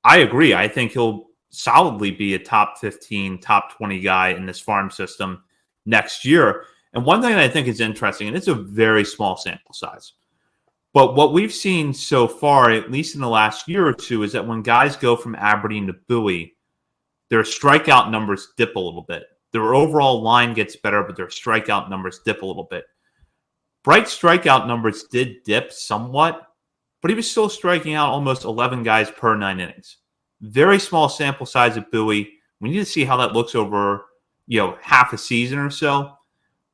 I agree. I think he'll solidly be a top 15, top 20 guy in this farm system next year. And one thing that I think is interesting, and it's a very small sample size, but what we've seen so far, at least in the last year or two, is that when guys go from Aberdeen to Bowie, their strikeout numbers dip a little bit. Their overall line gets better, but their strikeout numbers dip a little bit. Bright's strikeout numbers did dip somewhat, but he was still striking out almost 11 guys per 9 innings. Very small sample size at Bowie. We need to see how that looks over, half a season or so.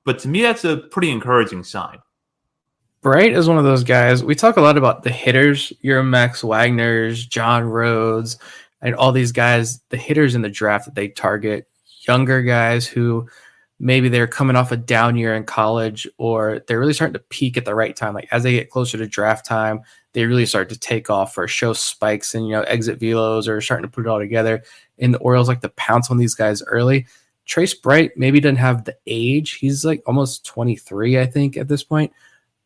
But to me, that's a pretty encouraging sign. Bright is one of those guys. We talk a lot about the hitters, your Max Wagners, John Rhodes, and all these guys, the hitters in the draft that they target, younger guys who maybe they're coming off a down year in college, or they're really starting to peak at the right time. Like as they get closer to draft time, they really start to take off or show spikes and, exit velos or starting to put it all together. And the Orioles like to pounce on these guys early. Trace Bright maybe doesn't have the age. He's like almost 23, I think, at this point.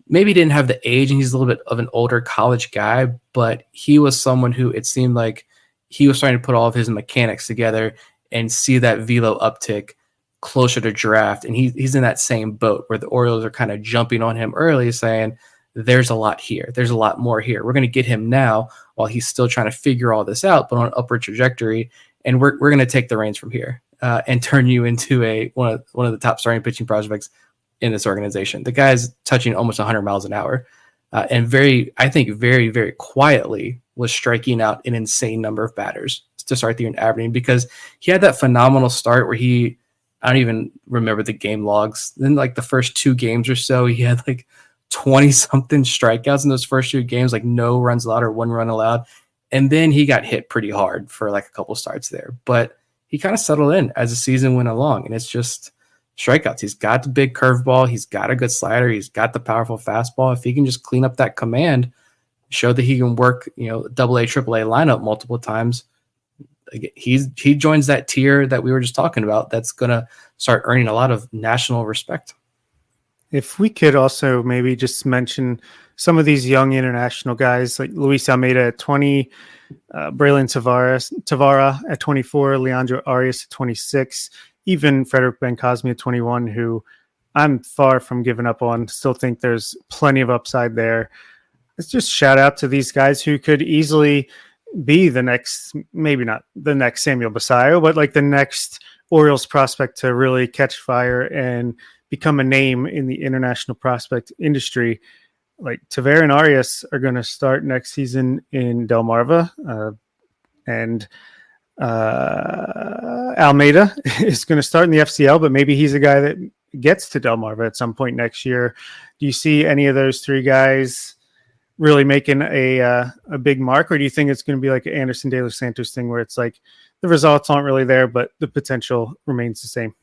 Maybe didn't have the age, and he's a little bit of an older college guy, but he was someone who it seemed like he was trying to put all of his mechanics together and see that velo uptick closer to draft. And he's in that same boat where the Orioles are kind of jumping on him early, saying, there's a lot here. There's a lot more here. We're going to get him now while he's still trying to figure all this out, but on an upward trajectory. And we're going to take the reins from here and turn you into one of the top starting pitching prospects in this organization. The guy's touching almost 100 miles an hour. and very quietly was striking out an insane number of batters to start the year in Aberdeen, because he had that phenomenal start where I don't even remember the game logs. Then like the first 2 games or so, he had like 20 something strikeouts in those first 2 games, like no runs allowed or 1 run allowed. And then he got hit pretty hard for like a couple starts there, but he kind of settled in as the season went along, and it's just strikeouts. He's got the big curveball. He's got a good slider. He's got the powerful fastball. If he can just clean up that command, show that he can work, double A, triple A lineup multiple times, he joins that tier that we were just talking about that's going to start earning a lot of national respect. If we could also maybe just mention some of these young international guys like Luis Almeida at 20, Braylon Tavara at 24, Leandro Arias at 26, even Frederick Bencosme at 21, who I'm far from giving up on. Still think there's plenty of upside there. Let's just shout out to these guys who could easily be the next, maybe not the next Samuel Basayo, but like the next Orioles prospect to really catch fire and become a name in the international prospect industry. Like Tavera and Arias are going to start next season in Delmarva, and Almeida is going to start in the FCL, but maybe he's a guy that gets to Delmarva at some point next year. Do you see any of those 3 guys really making a big mark, or do you think it's going to be like an Anderson De Los Santos thing where it's like the results aren't really there, but the potential remains the same?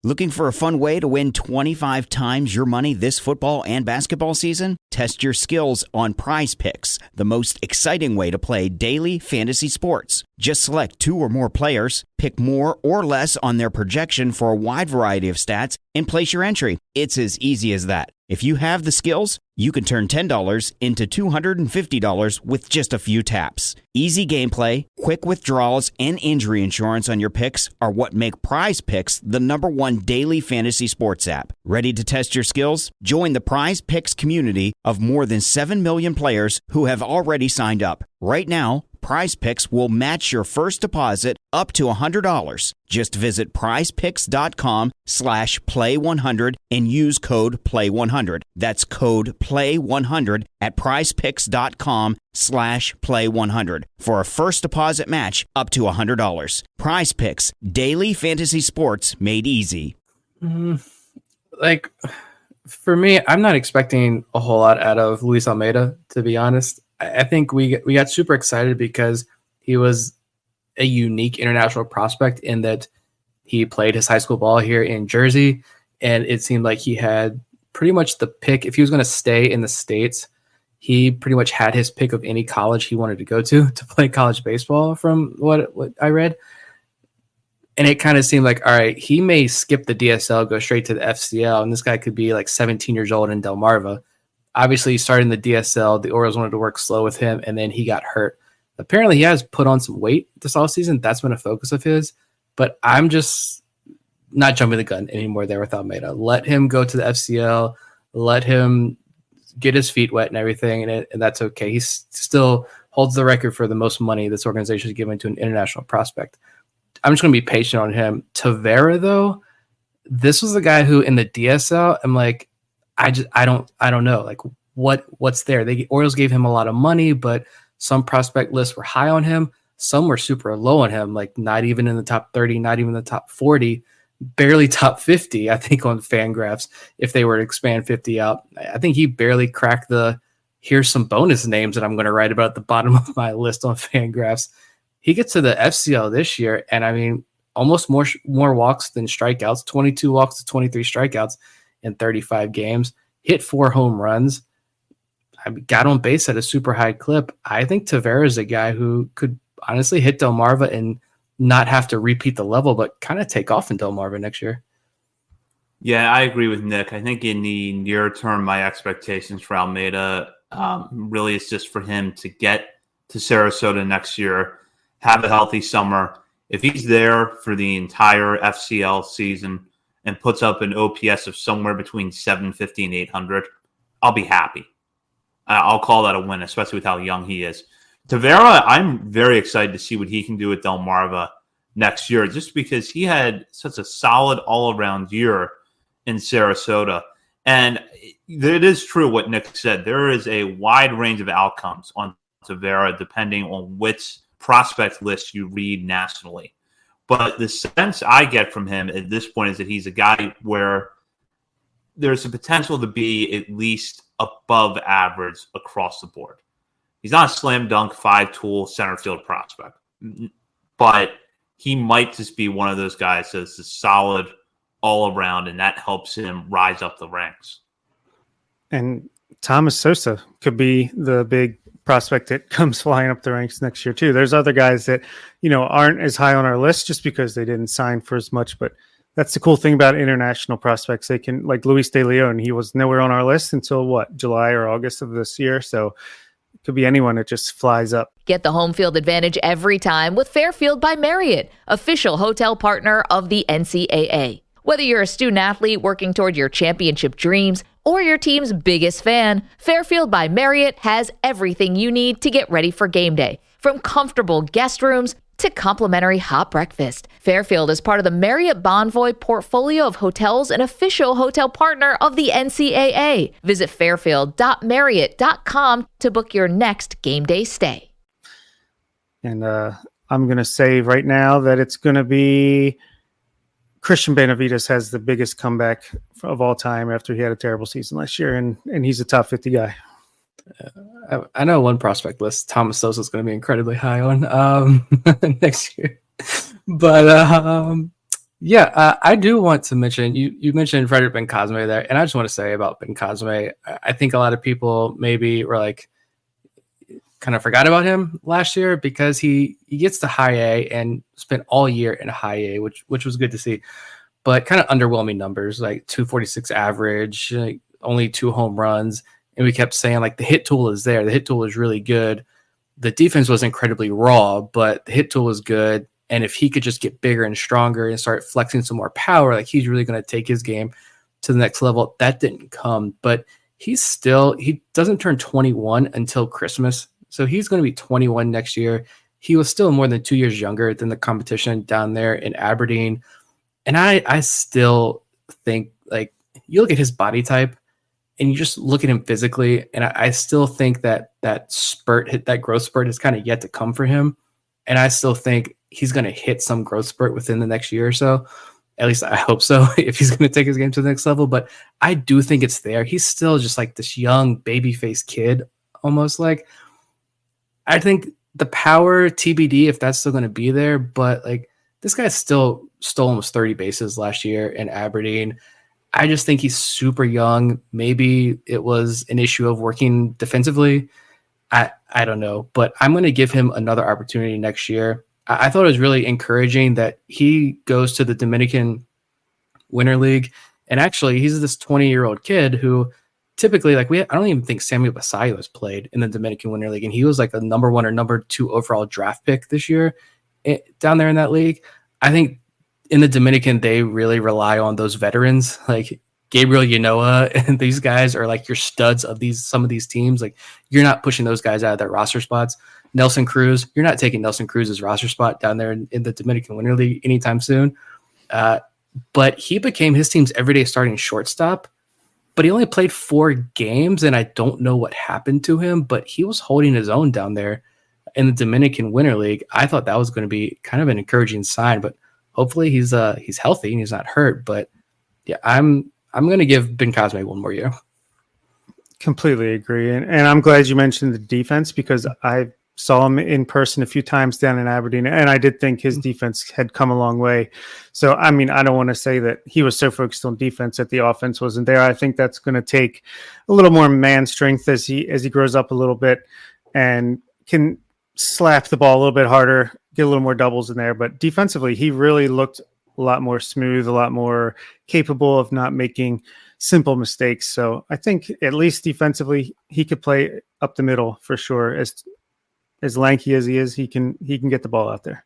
Looking for a fun way to win 25 times your money this football and basketball season? Test your skills on Prize Picks, the most exciting way to play daily fantasy sports. Just select 2 or more players, pick more or less on their projection for a wide variety of stats, and place your entry. It's as easy as that. If you have the skills, you can turn $10 into $250 with just a few taps. Easy gameplay, quick withdrawals, and injury insurance on your picks are what make Prize Picks the #1 daily fantasy sports app. Ready to test your skills? Join the Prize Picks community of more than 7 million players who have already signed up. Right now, Prize Picks will match your first deposit up to $100. Just visit prizepicks.com/play100 and use code play100. That's code play100 at prizepicks.com/play100 for a first deposit match up to $100. Prize Picks, daily fantasy sports made easy. Like, for me, I'm not expecting a whole lot out of Luis Almeida, to be honest. I think we got super excited because he was a unique international prospect in that he played his high school ball here in Jersey, and it seemed like he had pretty much the pick. If he was going to stay in the States, he pretty much had his pick of any college he wanted to go to play college baseball, from what I read. And it kind of seemed like, all right, he may skip the DSL, go straight to the FCL, and this guy could be like 17 years old in Delmarva. Obviously, he started in the DSL. The Orioles wanted to work slow with him, and then he got hurt. Apparently, he has put on some weight this offseason. That's been a focus of his. But I'm just not jumping the gun anymore there with Almeida. Let him go to the FCL. Let him get his feet wet and everything, and that's okay. He still holds the record for the most money this organization has given to an international prospect. I'm just going to be patient on him. Tavera, though, this was the guy who in the DSL, I'm like, I don't know, like what's there. The Orioles gave him a lot of money, but some prospect lists were high on him. Some were super low on him, like not even in the top 30, not even the top 40, barely top 50, I think, on Fangraphs. If they were to expand 50 out, I think he barely cracked the here's some bonus names that I'm going to write about at the bottom of my list on Fangraphs. He gets to the FCL this year, and I mean, almost more walks than strikeouts, 22 walks to 23 strikeouts in 35 games, hit 4 home runs. I got on base at a super high clip. I think Tavera is a guy who could honestly hit Delmarva and not have to repeat the level, but kind of take off in Delmarva next year. Yeah, I agree with Nick. I think in the near term, my expectations for Almeida really is just for him to get to Sarasota next year, have a healthy summer. If he's there for the entire FCL season and puts up an OPS of somewhere between 750 and 800, I'll be happy. I'll call that a win, especially with how young he is. Tavera, I'm very excited to see what he can do at Delmarva next year, just because he had such a solid all-around year in Sarasota. And it is true what Nick said. There is a wide range of outcomes on Tavera depending on which prospect list you read nationally. But the sense I get from him at this point is that he's a guy where there's a potential to be at least above average across the board. He's not a slam dunk 5-tool center field prospect, but he might just be one of those guys that's a solid all around, and that helps him rise up the ranks. And Thomas Sosa could be the big prospect that comes flying up the ranks next year too. There's other guys that, aren't as high on our list just because they didn't sign for as much, but that's the cool thing about international prospects. They can, like Luis De Leon, he was nowhere on our list until July or August of this year. So it could be anyone that just flies up. Get the home field advantage every time with Fairfield by Marriott, official hotel partner of the NCAA. Whether you're a student athlete working toward your championship dreams or your team's biggest fan, Fairfield by Marriott has everything you need to get ready for game day. From comfortable guest rooms to complimentary hot breakfast, Fairfield is part of the Marriott Bonvoy portfolio of hotels and official hotel partner of the NCAA. Visit fairfield.marriott.com to book your next game day stay. And I'm going to say right now that it's going to be Christian Benavides has the biggest comeback of all time after he had a terrible season last year, and he's a top 50 guy. I know one prospect list Thomas Sosa is going to be incredibly high on next year. But I do want to mention, you mentioned Frederick Ben-Cosme there, and I just want to say about Ben-Cosme, I think a lot of people maybe were like, kind of forgot about him last year because he gets to high A and spent all year in high A, which was good to see, but kind of underwhelming numbers, like 246 average, only 2 home runs. And we kept saying like the hit tool is there. The hit tool is really good. The defense was incredibly raw, but the hit tool was good. And if he could just get bigger and stronger and start flexing some more power, like he's really going to take his game to the next level. That didn't come, but he doesn't turn 21 until Christmas. So he's going to be 21 next year. He was still more than 2 years younger than the competition down there in Aberdeen. And I still think, like, you look at his body type and you just look at him physically, and I still think that that growth spurt is kind of yet to come for him. And I still think he's going to hit some growth spurt within the next year or so. At least I hope so, if he's going to take his game to the next level. But I do think it's there. He's still just like this young baby-faced kid, almost like. I think the power TBD if that's still going to be there, but like this guy still stole almost 30 bases last year in Aberdeen. I just think he's super young. Maybe it was an issue of working defensively. I don't know, but I'm going to give him another opportunity next year. I thought it was really encouraging that he goes to the Dominican Winter League, and actually he's this 20-year-old kid who typically, like, I don't even think Samuel Basallo has played in the Dominican Winter League, and he was like a number 1 or number 2 overall draft pick this year down there in that league. I think in the Dominican, they really rely on those veterans, like Gabriel Yanoa, and these guys are like your studs of some of these teams. Like, you're not pushing those guys out of their roster spots. Nelson Cruz, you're not taking Nelson Cruz's roster spot down there in the Dominican Winter League anytime soon. But he became his team's everyday starting shortstop. But he only played 4 games, and I don't know what happened to him, but he was holding his own down there in the Dominican Winter League. I thought that was going to be kind of an encouraging sign, but hopefully he's healthy and he's not hurt. But yeah, I'm going to give Ben-Cosme 1 more year. Completely agree. And I'm glad you mentioned the defense because I saw him in person a few times down in Aberdeen, and I did think his defense had come a long way. So, I mean, I don't want to say that he was so focused on defense that the offense wasn't there. I think that's going to take a little more man strength as he grows up a little bit and can slap the ball a little bit harder, get a little more doubles in there. But defensively, he really looked a lot more smooth, a lot more capable of not making simple mistakes. So I think at least defensively, he could play up the middle for sure. As lanky as he is, he can get the ball out there.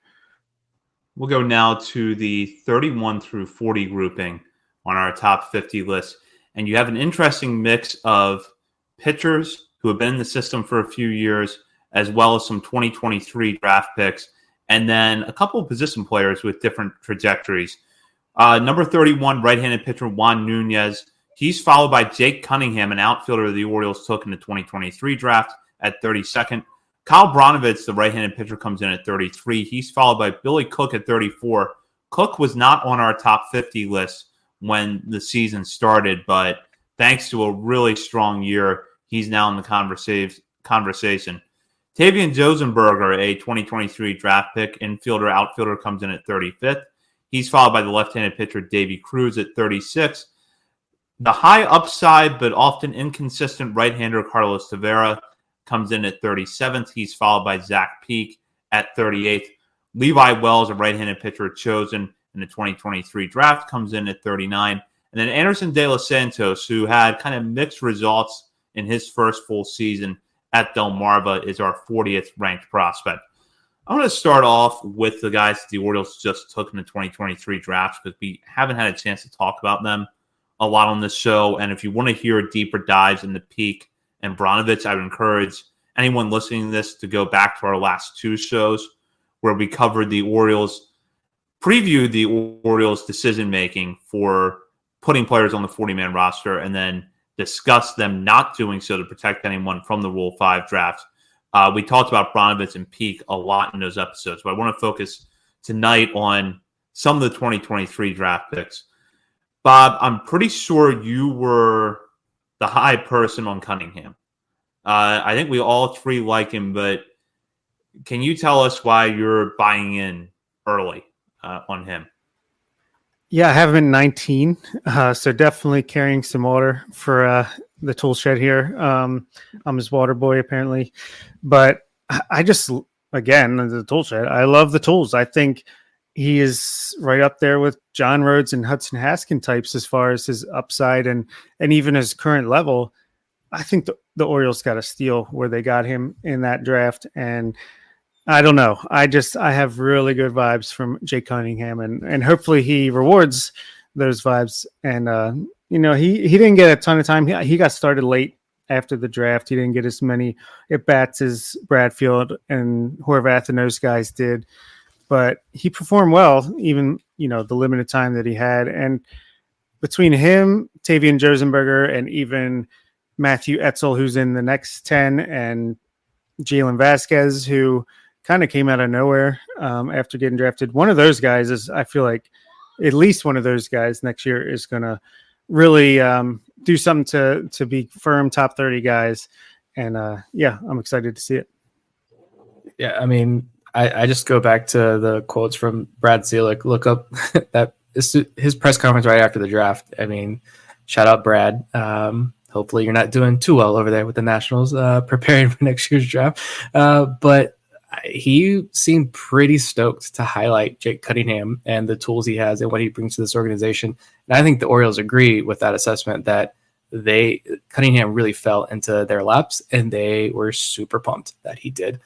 We'll go now to the 31 through 40 grouping on our top 50 list. And you have an interesting mix of pitchers who have been in the system for a few years, as well as some 2023 draft picks, and then a couple of position players with different trajectories. Number 31, right-handed pitcher Juan Nunez. He's followed by Jake Cunningham, an outfielder the Orioles took in the 2023 draft at 32nd. Kyle Brnovich, the right-handed pitcher, comes in at 33. He's followed by Billy Cook at 34. Cook was not on our top 50 list when the season started, but thanks to a really strong year, he's now in the conversation. Tavian Josenberger, a 2023 draft pick, infielder, outfielder, comes in at 35th. He's followed by the left-handed pitcher Davey Cruz at 36. The high upside but often inconsistent right-hander Carlos Tavera comes in at 37th. He's followed by Zach Peak at 38th. Levi Wells, a right-handed pitcher chosen in the 2023 draft, comes in at 39. And then Anderson De Los Santos, who had kind of mixed results in his first full season at Delmarva, is our 40th ranked prospect. I'm going to start off with the guys that the Orioles just took in the 2023 draft because we haven't had a chance to talk about them a lot on this show. And if you want to hear deeper dives into Peak and Brnovich, I would encourage anyone listening to this to go back to our last two shows where we covered the Orioles, previewed the Orioles' decision-making for putting players on the 40-man roster and then discussed them not doing so to protect anyone from the Rule 5 draft. We talked about Brnovich and Peak a lot in those episodes, but I want to focus tonight on some of the 2023 draft picks. Bob, I'm pretty sure you were the high person on Cunningham. I think we all three like him, but can you tell us why you're buying in early on him? Yeah, I have him in 19, so definitely carrying some water for the tool shed here. I'm his water boy, apparently. But I just, again, the tool shed, I love the tools. I think he is right up there with John Rhodes and Hudson Haskin types as far as his upside and even his current level. I think the Orioles got a steal where they got him in that draft. And I don't know. I have really good vibes from Jake Cunningham, and hopefully he rewards those vibes. And, he didn't get a ton of time. He got started late after the draft. He didn't get as many at-bats as Bradfield and Horvath and those guys did. But he performed well, even, the limited time that he had. And between him, Tavian Josenberger, and even Matthew Etzel, who's in the next 10, and Jalen Vasquez, who kind of came out of nowhere after getting drafted. One of those guys I feel like at least one of those guys next year is going to really do something to be firm top 30 guys. And I'm excited to see it. Yeah, I mean, I just go back to the quotes from Brad Zielik. Look up that his press conference right after the draft. I mean, shout out Brad. Hopefully you're not doing too well over there with the Nationals preparing for next year's draft. But he seemed pretty stoked to highlight Jake Cunningham and the tools he has and what he brings to this organization. And I think the Orioles agree with that assessment that Cunningham really fell into their laps, and they were super pumped that he did.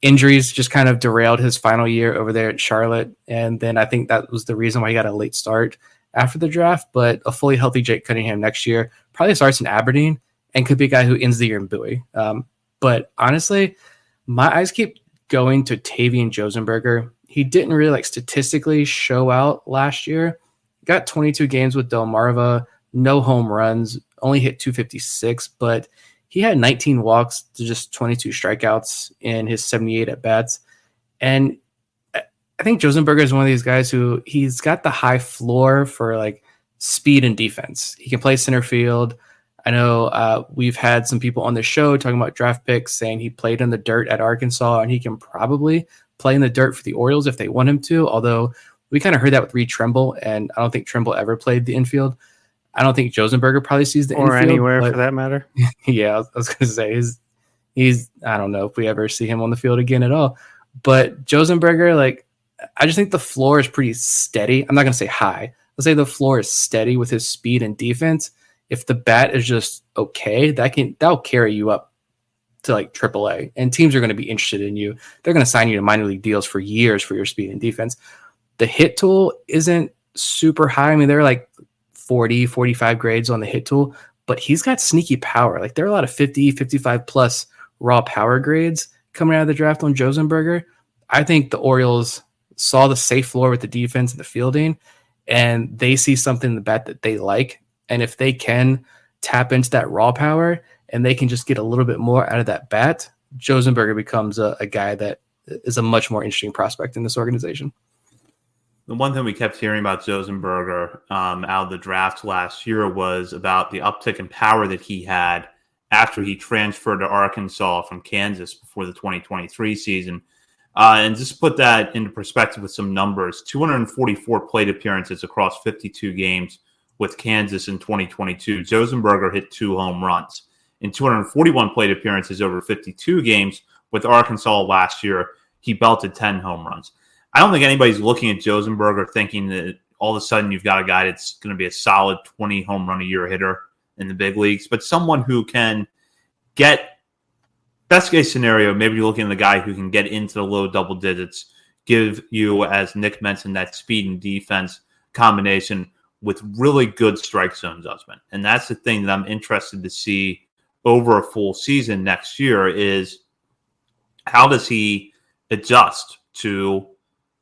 Injuries just kind of derailed his final year over there at Charlotte. And then I think that was the reason why he got a late start after the draft. But a fully healthy Jake Cunningham next year probably starts in Aberdeen and could be a guy who ends the year in Bowie. But honestly, my eyes keep going to Tavian Josenberger. He didn't really statistically show out last year. Got 22 games with Delmarva, no home runs, only hit 256, but he had 19 walks to just 22 strikeouts in his 78 at-bats. And I think Josenberger is one of these guys who he's got the high floor for speed and defense. He can play center field. I know we've had some people on the show talking about draft picks saying he played in the dirt at Arkansas, and he can probably play in the dirt for the Orioles if they want him to, although we kind of heard that with Reed Trimble, and I don't think Trimble ever played the infield. I don't think Josenberger probably sees the or infield. Or anywhere for that matter. Yeah, I was going to say, he's I don't know if we ever see him on the field again at all. But Josenberger, I just think the floor is pretty steady. I'm not going to say high. Let's say the floor is steady with his speed and defense. If the bat is just okay, that'll carry you up to AAA, and teams are going to be interested in you. They're going to sign you to minor league deals for years for your speed and defense. The hit tool isn't super high. I mean, they're 40, 45 grades on the hit tool, but he's got sneaky power. There are a lot of 50, 55 plus raw power grades coming out of the draft on Josenberger. I think the Orioles saw the safe floor with the defense and the fielding, and they see something in the bat that they like. And if they can tap into that raw power and they can just get a little bit more out of that bat, Josenberger becomes a guy that is a much more interesting prospect in this organization. The one thing we kept hearing about Josenberger out of the draft last year was about the uptick in power that he had after he transferred to Arkansas from Kansas before the 2023 season. And just put that into perspective with some numbers, 244 plate appearances across 52 games with Kansas in 2022. Josenberger hit 2 home runs. In 241 plate appearances over 52 games with Arkansas last year, he belted 10 home runs. I don't think anybody's looking at Josenberger thinking that all of a sudden you've got a guy that's going to be a solid 20 home run a year hitter in the big leagues, but someone who can get, best case scenario, maybe you're looking at a guy who can get into the low double digits, give you, as Nick mentioned, that speed and defense combination with really good strike zone adjustment. And that's the thing that I'm interested to see over a full season next year is how does he adjust to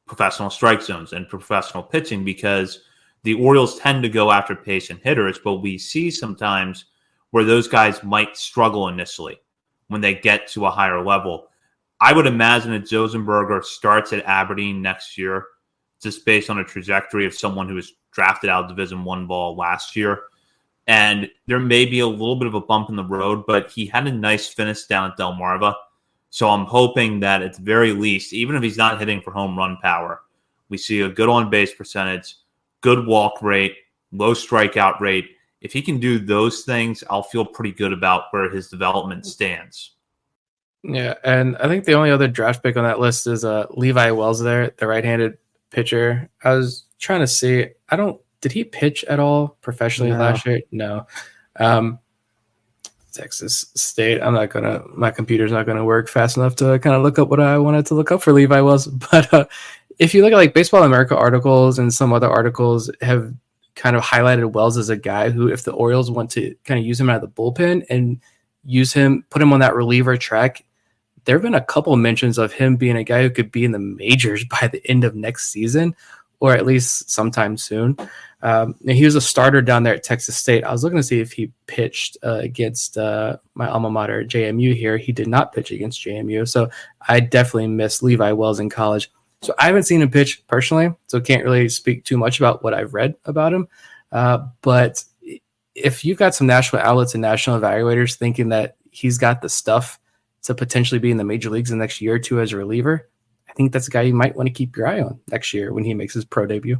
professional strike zones and professional pitching, because the Orioles tend to go after patient hitters, but we see sometimes where those guys might struggle initially when they get to a higher level. I would imagine that Josenberger starts at Aberdeen next year, just based on a trajectory of someone who was drafted out of Division I ball last year. And there may be a little bit of a bump in the road, but he had a nice finish down at Delmarva. So I'm hoping that at the very least, even if he's not hitting for home run power, we see a good on-base percentage, good walk rate, low strikeout rate. If he can do those things, I'll feel pretty good about where his development stands. Yeah, and I think the only other draft pick on that list is Levi Wells there, the right-handed pitcher. I was trying to see, did he pitch at all professionally last year? No. Texas State. My computer's not gonna work fast enough to kind of look up what I wanted to look up for Levi Wells. But if you look at like Baseball America articles and some other articles have kind of highlighted Wells as a guy who, if the Orioles want to kind of use him out of the bullpen and put him on that reliever track, there have been a couple of mentions of him being a guy who could be in the majors by the end of next season, or at least sometime soon. And he was a starter down there at Texas State. I was looking to see if he pitched against my alma mater, JMU here. He did not pitch against JMU. So I definitely miss Levi Wells in college. So I haven't seen him pitch personally, so can't really speak too much about what I've read about him. But if you've got some national outlets and national evaluators thinking that he's got the stuff to potentially be in the major leagues in the next year or two as a reliever, I think that's a guy you might want to keep your eye on next year when he makes his pro debut.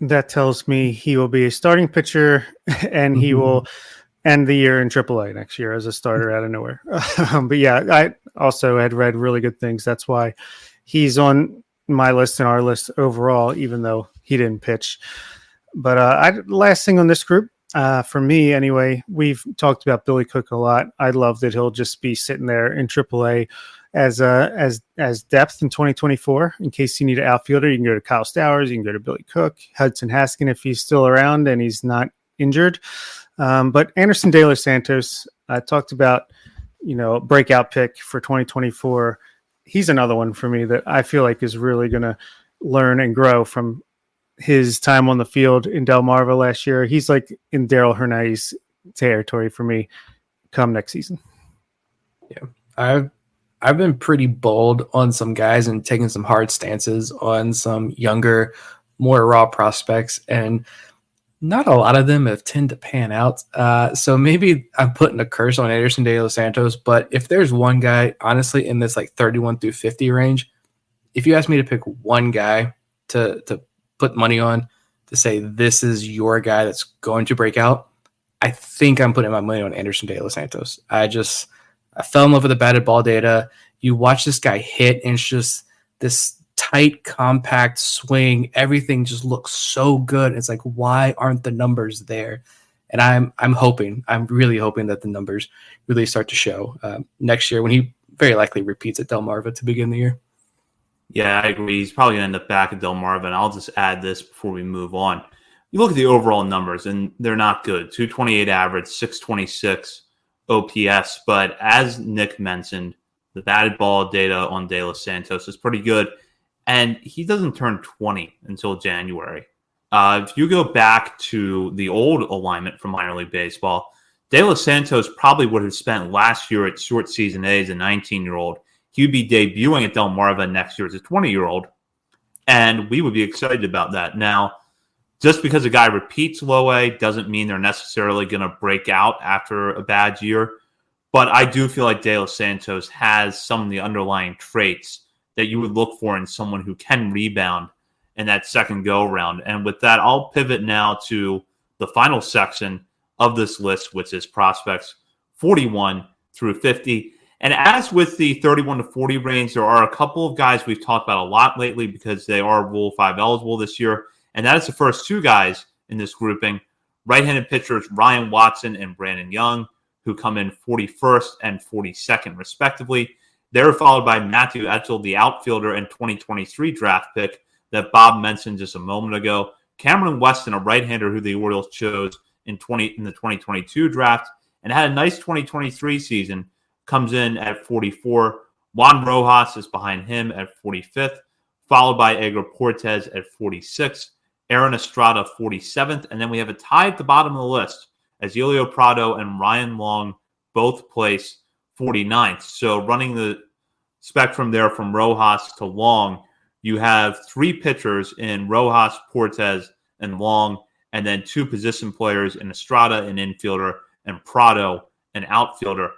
That tells me he will be a starting pitcher and he will end the year in AAA next year as a starter out of nowhere. But yeah, I also had read really good things. That's why he's on my list and our list overall, even though he didn't pitch. But last thing on this group, for me anyway, we've talked about Billy Cook a lot. I love that he'll just be sitting there in AAA as depth in 2024. In case you need an outfielder, you can go to Kyle Stowers, you can go to Billy Cook, Hudson Haskin if he's still around and he's not injured. But Anderson De Los Santos, I talked about, breakout pick for 2024. He's another one for me that I feel like is really going to learn and grow from his time on the field in Delmarva last year. He's like in Daryl Hernandez territory for me come next season. Yeah, I've been pretty bold on some guys and taking some hard stances on some younger, more raw prospects, and not a lot of them have tend to pan out. So maybe I'm putting a curse on Anderson De Los Santos, but if there's one guy, honestly, in this like 31 through 50 range, if you ask me to pick one guy to put money on to say this is your guy that's going to break out, I think I'm putting my money on Anderson De Los Santos. I fell in love with the batted ball data. You watch this guy hit, and it's just this tight, compact swing. Everything just looks so good. It's like, why aren't the numbers there? And I'm really hoping that the numbers really start to show next year when he very likely repeats at Delmarva to begin the year. Yeah, I agree. He's probably going to end up back at Delmarva, and I'll just add this before we move on. You look at the overall numbers, and they're not good. 228 average, 626 OPS, but as Nick mentioned, the batted ball data on De Los Santos is pretty good, and he doesn't turn 20 until January. If you go back to the old alignment from minor league baseball, De Los Santos probably would have spent last year at short season A as a 19-year-old. He would be debuting at Delmarva next year as a 20-year-old, and we would be excited about that. Now, just because a guy repeats low A doesn't mean they're necessarily going to break out after a bad year. But I do feel like De Los Santos has some of the underlying traits that you would look for in someone who can rebound in that second go-around. And with that, I'll pivot now to the final section of this list, which is prospects 41 through 50. And as with the 31 to 40 range, there are a couple of guys we've talked about a lot lately because they are Rule 5 eligible this year. And that is the first two guys in this grouping, right-handed pitchers Ryan Watson and Brandon Young, who come in 41st and 42nd, respectively. They're followed by Matthew Etzel, the outfielder and 2023 draft pick that Bob mentioned just a moment ago. Cameron Weston, a right-hander who the Orioles chose in the 2022 draft and had a nice 2023 season, comes in at 44. Juan Rojas is behind him at 45th, followed by Edgar Cortez at 46th, Aaron Estrada 47th, and then we have a tie at the bottom of the list as Yelio Prado and Ryan Long both place 49th. So running the spectrum there from Rojas to Long, you have three pitchers in Rojas, Cortez, and Long, and then two position players in Estrada, an infielder, and Prado, an outfielder.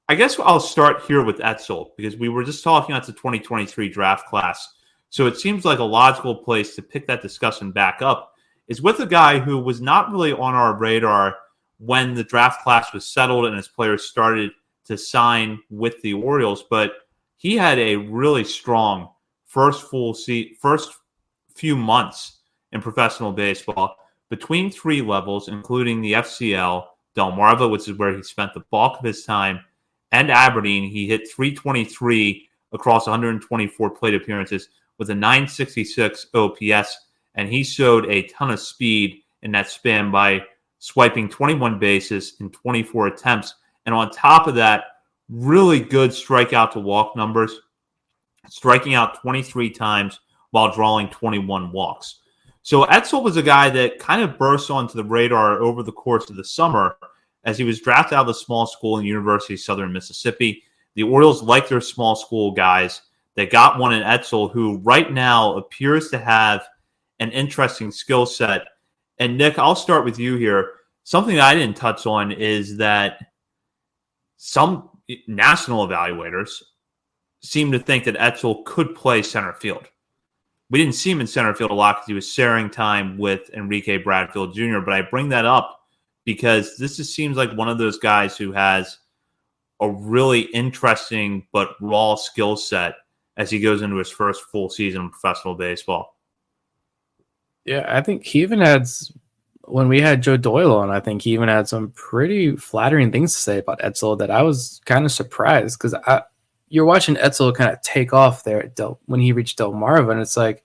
I guess I'll start here with Etzel because we were just talking about the 2023 draft class. So it seems like a logical place to pick that discussion back up is with a guy who was not really on our radar when the draft class was settled and his players started to sign with the Orioles, but he had a really strong first few months in professional baseball between three levels, including the FCL, Delmarva, which is where he spent the bulk of his time, and Aberdeen. He hit 323 across 124 plate appearances with a 966 OPS, and he showed a ton of speed in that span by swiping 21 bases in 24 attempts. And on top of that, really good strikeout to walk numbers, striking out 23 times while drawing 21 walks. So Etzel was a guy that kind of burst onto the radar over the course of the summer as he was drafted out of the small school in University of Southern Mississippi. The Orioles like their small school guys. They got one in Etzel who right now appears to have an interesting skill set. And Nick, I'll start with you here. Something that I didn't touch on is that some national evaluators seem to think that Etzel could play center field. We didn't see him in center field a lot because he was sharing time with Enrique Bradfield Jr., but I bring that up because this just seems like one of those guys who has a really interesting but raw skill set as he goes into his first full season of professional baseball. Yeah, I think he even had, when we had Joe Doyle on, I think he even had some pretty flattering things to say about Etzel that I was kind of surprised because you're watching Etzel kind of take off there when he reached Delmarva, and it's like,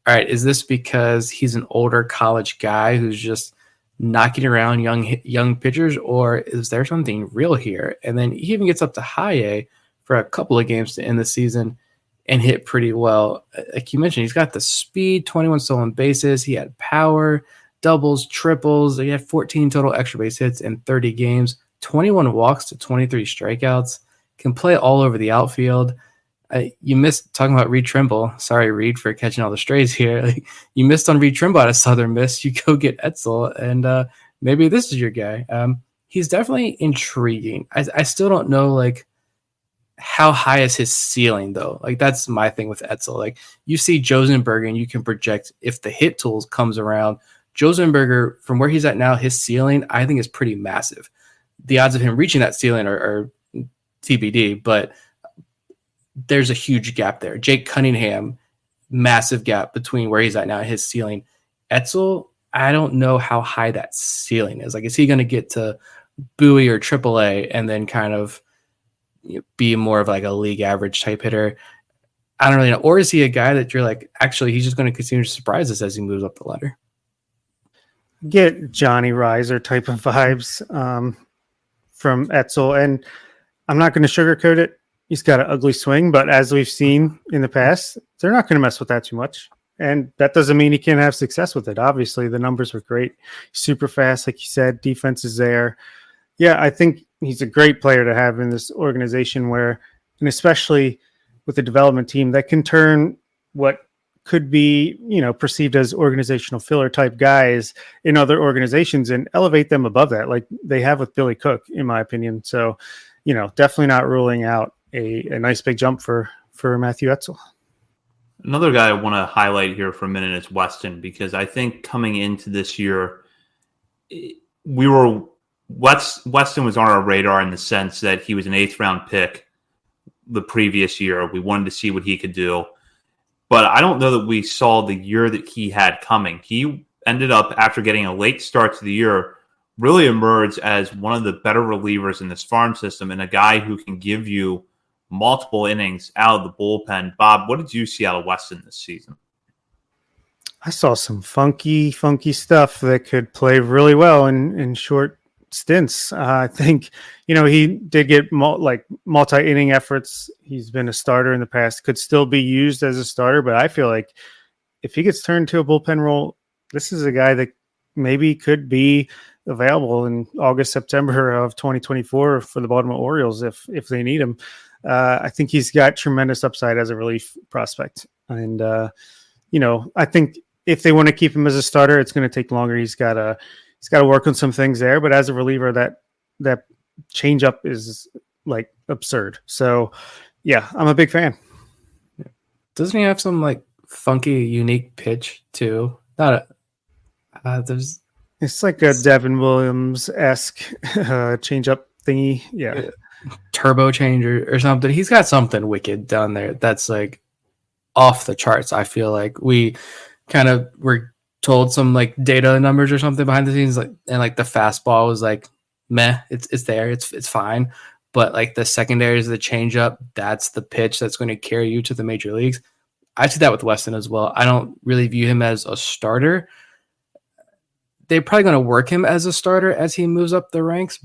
all right, is this because he's an older college guy who's just knocking around young pitchers, or is there something real here? And then he even gets up to high A for a couple of games to end the season and hit pretty well. Like you mentioned, he's got the speed, 21 stolen bases. He had power, doubles, triples. He had 14 total extra base hits in 30 games, 21 walks to 23 strikeouts, can play all over the outfield. You missed talking about Reed Trimble. Sorry, Reed, for catching all the strays here. You missed on Reed Trimble out of Southern Miss. You go get Etzel, and maybe this is your guy. He's definitely intriguing. I still don't know, how high is his ceiling, though? That's my thing with Etzel. You see Josenberger, and you can project if the hit tools comes around. Josenberger, from where he's at now, his ceiling, I think, is pretty massive. The odds of him reaching that ceiling are TBD, but there's a huge gap there. Jake Cunningham, massive gap between where he's at now and his ceiling. Etzel, I don't know how high that ceiling is. Is he going to get to Bowie or AAA and then kind of be more of a league average type hitter? I don't really know. Or is he a guy that you're actually, he's just going to continue to surprise us as he moves up the ladder? Get Johnny Riser type of vibes from Etzel. And I'm not going to sugarcoat it. He's got an ugly swing, but as we've seen in the past, they're not going to mess with that too much. and that doesn't mean he can't have success with it. Obviously, the numbers were great, super fast, like you said. Defense is there. Yeah, I think he's a great player to have in this organization where, and especially with the development team that can turn what could be, perceived as organizational filler type guys in other organizations and elevate them above that, like they have with Billy Cook, in my opinion. So, definitely not ruling out a nice big jump for Matthew Etzel. Another guy I want to highlight here for a minute is Weston, because I think coming into this year, Weston was on our radar in the sense that he was an 8th round pick the previous year. We wanted to see what he could do. But I don't know that we saw the year that he had coming. He ended up, after getting a late start to the year, really emerged as one of the better relievers in this farm system and a guy who can give you multiple innings out of the bullpen. Bob, what did you see out of Weston this season? I saw some funky stuff that could play really well in short stints. I think, he did get multi-inning efforts. He's been a starter in the past, could still be used as a starter, but I feel like if he gets turned to a bullpen role, this is a guy that maybe could be available in August, September of 2024 for the Baltimore Orioles if they need him. I think he's got tremendous upside as a relief prospect. And, I think if they want to keep him as a starter, it's going to take longer. He's got to work on some things there, but as a reliever, that changeup is like absurd. So yeah, I'm a big fan. Doesn't he have some like funky, unique pitch too? Not it's like a Devin Williams-esque changeup thingy. Yeah. Turbo changer or something. He's got something wicked down there that's like off the charts. I feel like we kind of were told some like data numbers or something behind the scenes, and the fastball was like meh, it's there, it's fine, but like the secondaries, the changeup, that's the pitch that's going to carry you to the major leagues. I see that with Weston as well. I don't really view him as a starter. They're probably going to work him as a starter as he moves up the ranks,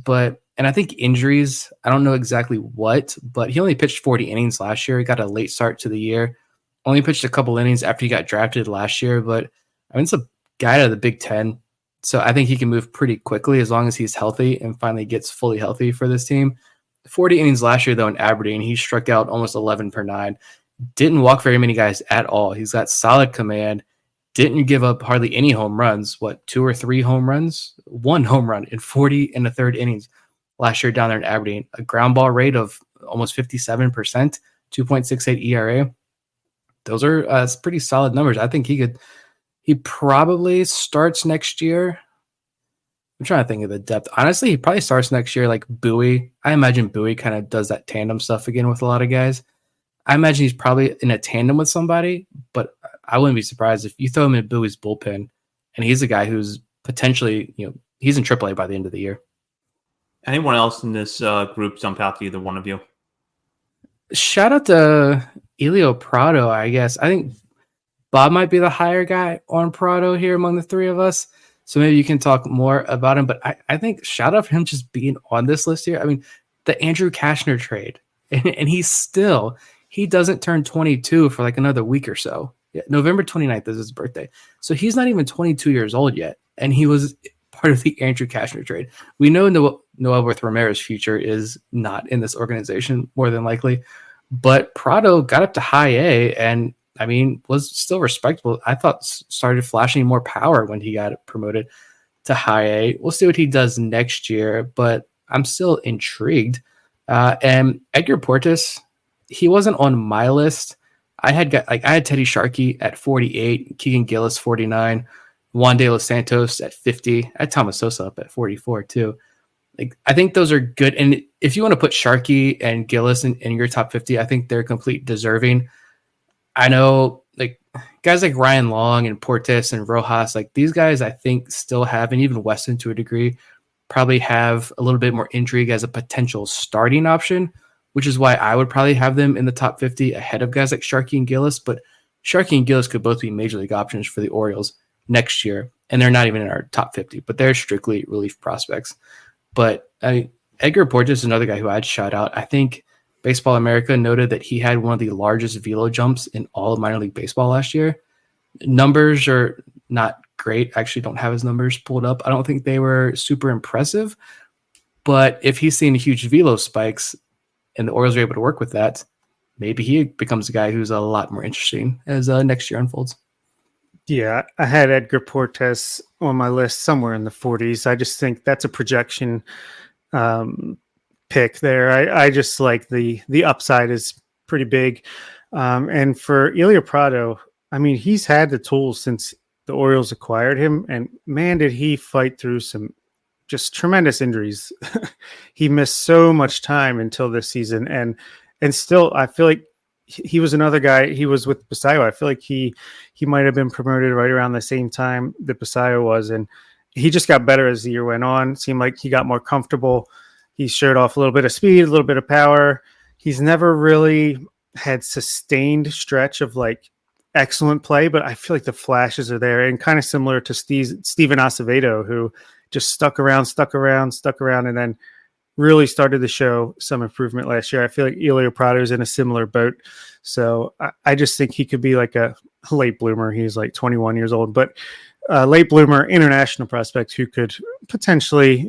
and I think injuries, I don't know exactly what, but he only pitched 40 innings last year. He got a late start to the year. Only pitched a couple innings after he got drafted last year, but it's a guy out of the Big Ten. So I think he can move pretty quickly as long as he's healthy and finally gets fully healthy for this team. 40 innings last year, though, in Aberdeen, he struck out almost 11 per 9. Didn't walk very many guys at all. He's got solid command. Didn't give up hardly any home runs. 2 or 3 home runs? 1 home run in 40 and a third innings last year down there in Aberdeen. A ground ball rate of almost 57%, 2.68 ERA. Those are pretty solid numbers. I think he probably starts next year. I'm trying to think of the depth. Honestly, he probably starts next year like Bowie. I imagine Bowie kind of does that tandem stuff again with a lot of guys. I imagine he's probably in a tandem with somebody, but I wouldn't be surprised if you throw him in Bowie's bullpen, and he's a guy who's potentially, he's in AAA by the end of the year. Anyone else in this group jump out to either one of you? Shout out to Elio Prado, I guess. I think Bob might be the higher guy on Prado here among the three of us. So maybe you can talk more about him. But I think shout out for him just being on this list here. The Andrew Kashner trade. And he doesn't turn 22 for like another week or so. Yeah, November 29th is his birthday. So he's not even 22 years old yet. And he was part of the Andrew Kashner trade. We know Noel Worth Romero's future is not in this organization, more than likely. But Prado got up to high A and, was still respectable. I thought started flashing more power when he got promoted to high A. We'll see what he does next year, but I'm still intrigued. And Edgar Portis, he wasn't on my list. I had Teddy Sharkey at 48, Keegan Gillis 49, Juan De Los Santos at 50. I had Thomas Sosa up at 44 too. I think those are good. And if you want to put Sharkey and Gillis in your top 50, I think they're complete deserving. I know guys like Ryan Long and Portis and Rojas, these guys I think still have, and even Weston to a degree, probably have a little bit more intrigue as a potential starting option, which is why I would probably have them in the top 50 ahead of guys like Sharkey and Gillis. But Sharkey and Gillis could both be major league options for the Orioles next year, and they're not even in our top 50, but they're strictly relief prospects. But Edgar Portis is another guy who I'd shout out. I think Baseball America noted that he had one of the largest velo jumps in all of minor league baseball last year. Numbers are not great. I actually don't have his numbers pulled up. I don't think they were super impressive. But if he's seeing huge velo spikes and the Orioles are able to work with that, maybe he becomes a guy who's a lot more interesting as next year unfolds. Yeah, I had Edgar Portes on my list somewhere in the 40s. I just think that's a projection pick there. I just like the upside is pretty big. And for Ilya Prado, I mean, he's had the tools since the Orioles acquired him, and man, did he fight through some just tremendous injuries. He missed so much time until this season, and still, I feel like he was another guy. He was with Basayo. I feel like he might have been promoted right around the same time that Basayo was, and he just got better as the year went on. Seemed like he got more comfortable. He showed off a little bit of speed, a little bit of power. He's never really had sustained stretch of like excellent play, but I feel like the flashes are there, and kind of similar to Steven Acevedo, who just stuck around, and then really started to show some improvement last year. I feel like Ilya Prado is in a similar boat. So I just think he could be like a late bloomer. He's like 21 years old, but late bloomer international prospect who could potentially,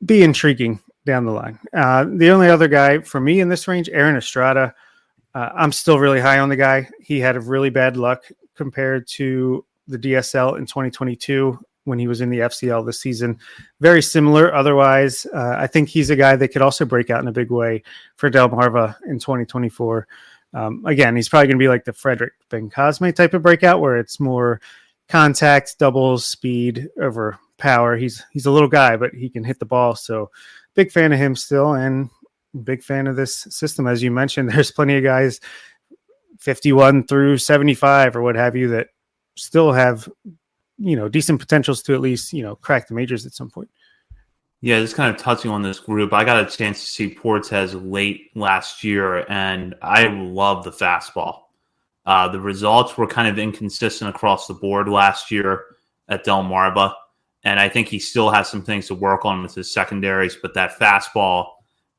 be intriguing down the line. The only other guy for me in this range, Aaron Estrada, I'm still really high on the guy. He had a really bad luck compared to the DSL in 2022 when he was in the FCL this season. Very similar. Otherwise, I think he's a guy that could also break out in a big way for Delmarva in 2024. Again, he's probably going to be like the Frederick Ben-Cosme type of breakout where it's more contact, doubles, speed over power. He's a little guy, but he can hit the ball. So big fan of him still, and big fan of this system. As you mentioned, there's plenty of guys 51 through 75 or what have you that still have, decent potentials to at least, crack the majors at some point. Yeah, just kind of touching on this group, I got a chance to see Portes late last year, and I love the fastball. The results were kind of inconsistent across the board last year at Delmarva, and I think he still has some things to work on with his secondaries, but that fastball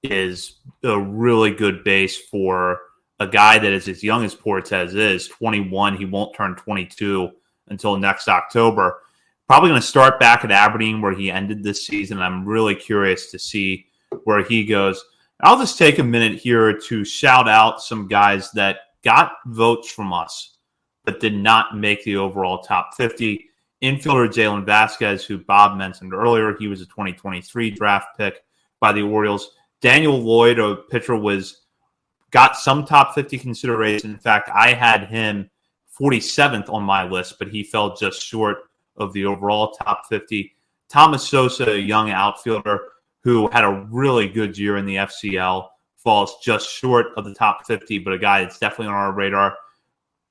is a really good base for a guy that is as young as Portes is, 21. He won't turn 22 until next October. Probably going to start back at Aberdeen where he ended this season. I'm really curious to see where he goes. I'll just take a minute here to shout out some guys that got votes from us but did not make the overall top 50. Infielder Jalen Vasquez, who Bob mentioned earlier, he was a 2023 draft pick by the Orioles. Daniel Lloyd, a pitcher, got some top 50 consideration. In fact, I had him 47th on my list, but he fell just short of the overall top 50. Thomas Sosa, a young outfielder who had a really good year in the FCL, falls just short of the top 50, but a guy that's definitely on our radar.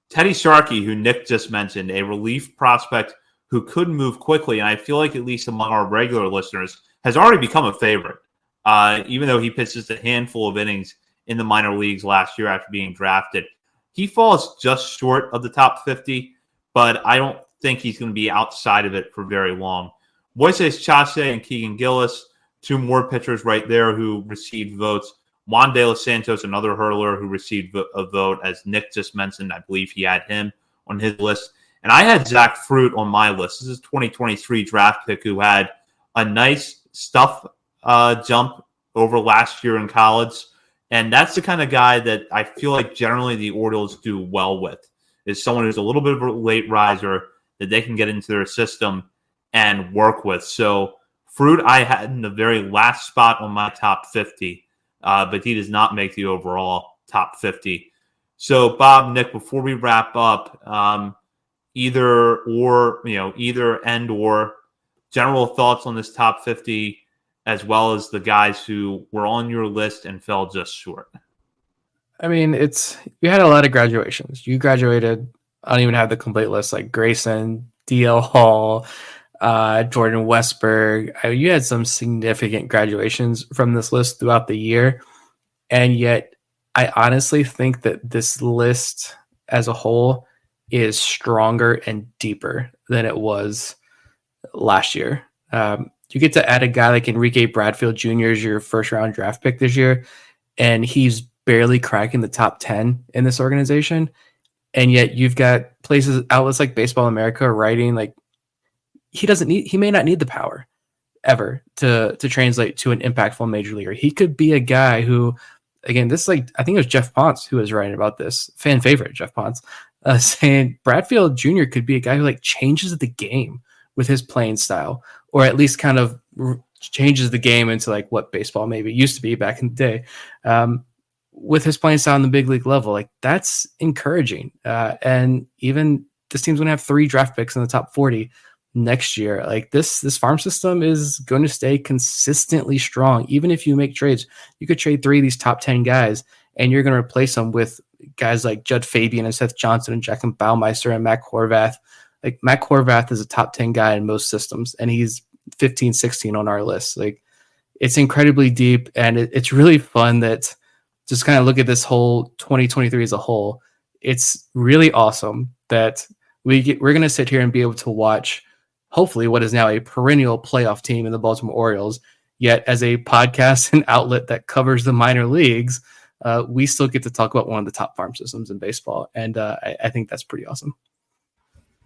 Teddy Sharkey, who Nick just mentioned, a relief prospect who could move quickly, and I feel like at least among our regular listeners, has already become a favorite, even though he pitches a handful of innings in the minor leagues last year after being drafted. He falls just short of the top 50, but I don't think he's going to be outside of it for very long. Moises Chase and Keegan Gillis, two more pitchers right there who received votes. Juan De Los Santos, another hurler who received a vote, as Nick just mentioned. I believe he had him on his list. And I had Zach Fruit on my list. This is a 2023 draft pick who had a nice stuff jump over last year in college. And that's the kind of guy that I feel like generally the Orioles do well with, is someone who's a little bit of a late riser that they can get into their system and work with. So Fruit I had in the very last spot on my top 50, but he does not make the overall top 50. So Bob, Nick, before we wrap up, either and or general thoughts on this top 50, as well as the guys who were on your list and fell just short. I mean, you had a lot of graduations. You graduated, I don't even have the complete list, like Grayson, DL Hall, Jordan Westberg. You had some significant graduations from this list throughout the year. And yet, I honestly think that this list as a whole is stronger and deeper than it was last year. You get to add a guy like Enrique Bradfield Jr. as your first round draft pick this year, and he's barely cracking the top 10 in this organization. And yet you've got outlets like Baseball America writing like he may not need the power ever to translate to an impactful major leaguer. He could be a guy who, again, this is like, I think it was Jeff Ponce who was writing about this, fan favorite Jeff Ponce, saying Bradfield Jr. could be a guy who like changes the game with his playing style, or at least kind of changes the game into like what baseball maybe used to be back in the day. With his playing style on the big league level, like that's encouraging. And even this team's going to have 3 draft picks in the top 40 next year. Like this farm system is going to stay consistently strong. Even if you make trades, you could trade 3 of these top 10 guys and you're going to replace them with guys like Judd Fabian and Seth Johnson and Jacqueline Baumeister and Matt Horvath. Like Matt Horvath is a top 10 guy in most systems, and he's 15, 16 on our list. Like it's incredibly deep, and it's really fun that just kind of look at this whole 2023 as a whole. It's really awesome that we're going to sit here and be able to watch hopefully what is now a perennial playoff team in the Baltimore Orioles. Yet as a podcast and outlet that covers the minor leagues, we still get to talk about one of the top farm systems in baseball. And I think that's pretty awesome.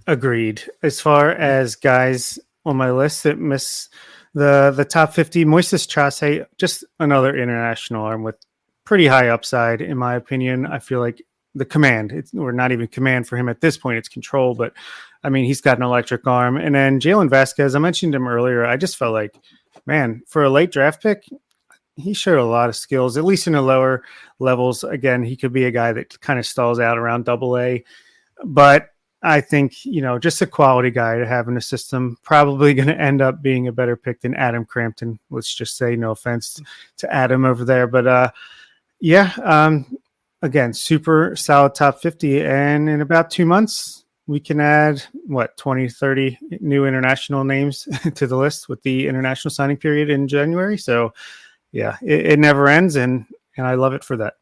Agreed. As far as guys on my list that miss the top 50, Moises Chase, just another international arm with pretty high upside, in my opinion. I feel like the command, or not even command for him at this point, it's control, but I mean, he's got an electric arm. And then Jalen Vasquez, I mentioned him earlier. I just felt like, man, for a late draft pick, he showed a lot of skills, at least in the lower levels. Again, he could be a guy that kind of stalls out around AA, but I think, just a quality guy to have in the system, probably going to end up being a better pick than Adam Crampton. Let's just say, no offense to Adam over there, but again, super solid top 50. And in about 2 months, we can add 20, 30 new international names to the list with the international signing period in January. So yeah, it never ends. And I love it for that.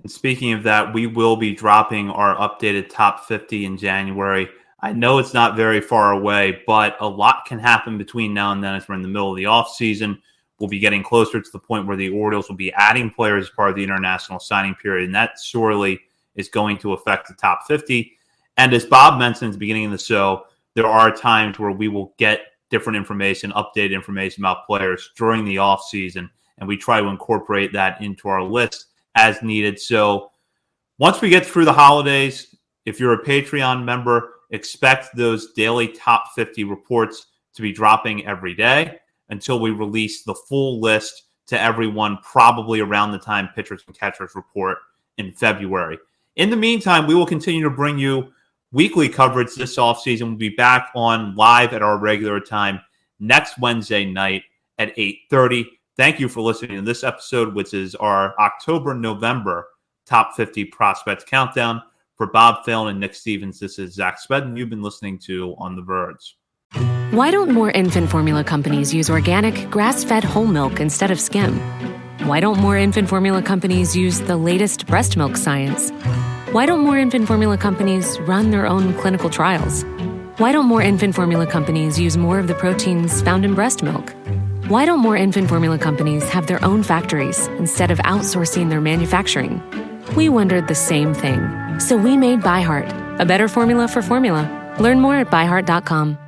And speaking of that, we will be dropping our updated top 50 in January. I know it's not very far away, but a lot can happen between now and then as we're in the middle of the offseason. We'll be getting closer to the point where the Orioles will be adding players as part of the international signing period, and that surely is going to affect the top 50. And as Bob mentioned at the beginning of the show, there are times where we will get different information, updated information about players during the offseason, and we try to incorporate that into our list as needed. So once we get through the holidays, if you're a Patreon member, expect those daily top 50 reports to be dropping every day until we release the full list to everyone, probably around the time pitchers and catchers report in February. In the meantime, we will continue to bring you weekly coverage this offseason. We'll be back on live at our regular time next Wednesday night at 8:30. Thank you for listening to this episode, which is our October-November Top 50 Prospects Countdown. For Bob Phelan and Nick Stevens, this is Zach Spedden. You've been listening to On the Verge. Why don't more infant formula companies use organic, grass-fed whole milk instead of skim? Why don't more infant formula companies use the latest breast milk science? Why don't more infant formula companies run their own clinical trials? Why don't more infant formula companies use more of the proteins found in breast milk? Why don't more infant formula companies have their own factories instead of outsourcing their manufacturing? We wondered the same thing. So we made ByHeart, a better formula for formula. Learn more at byheart.com.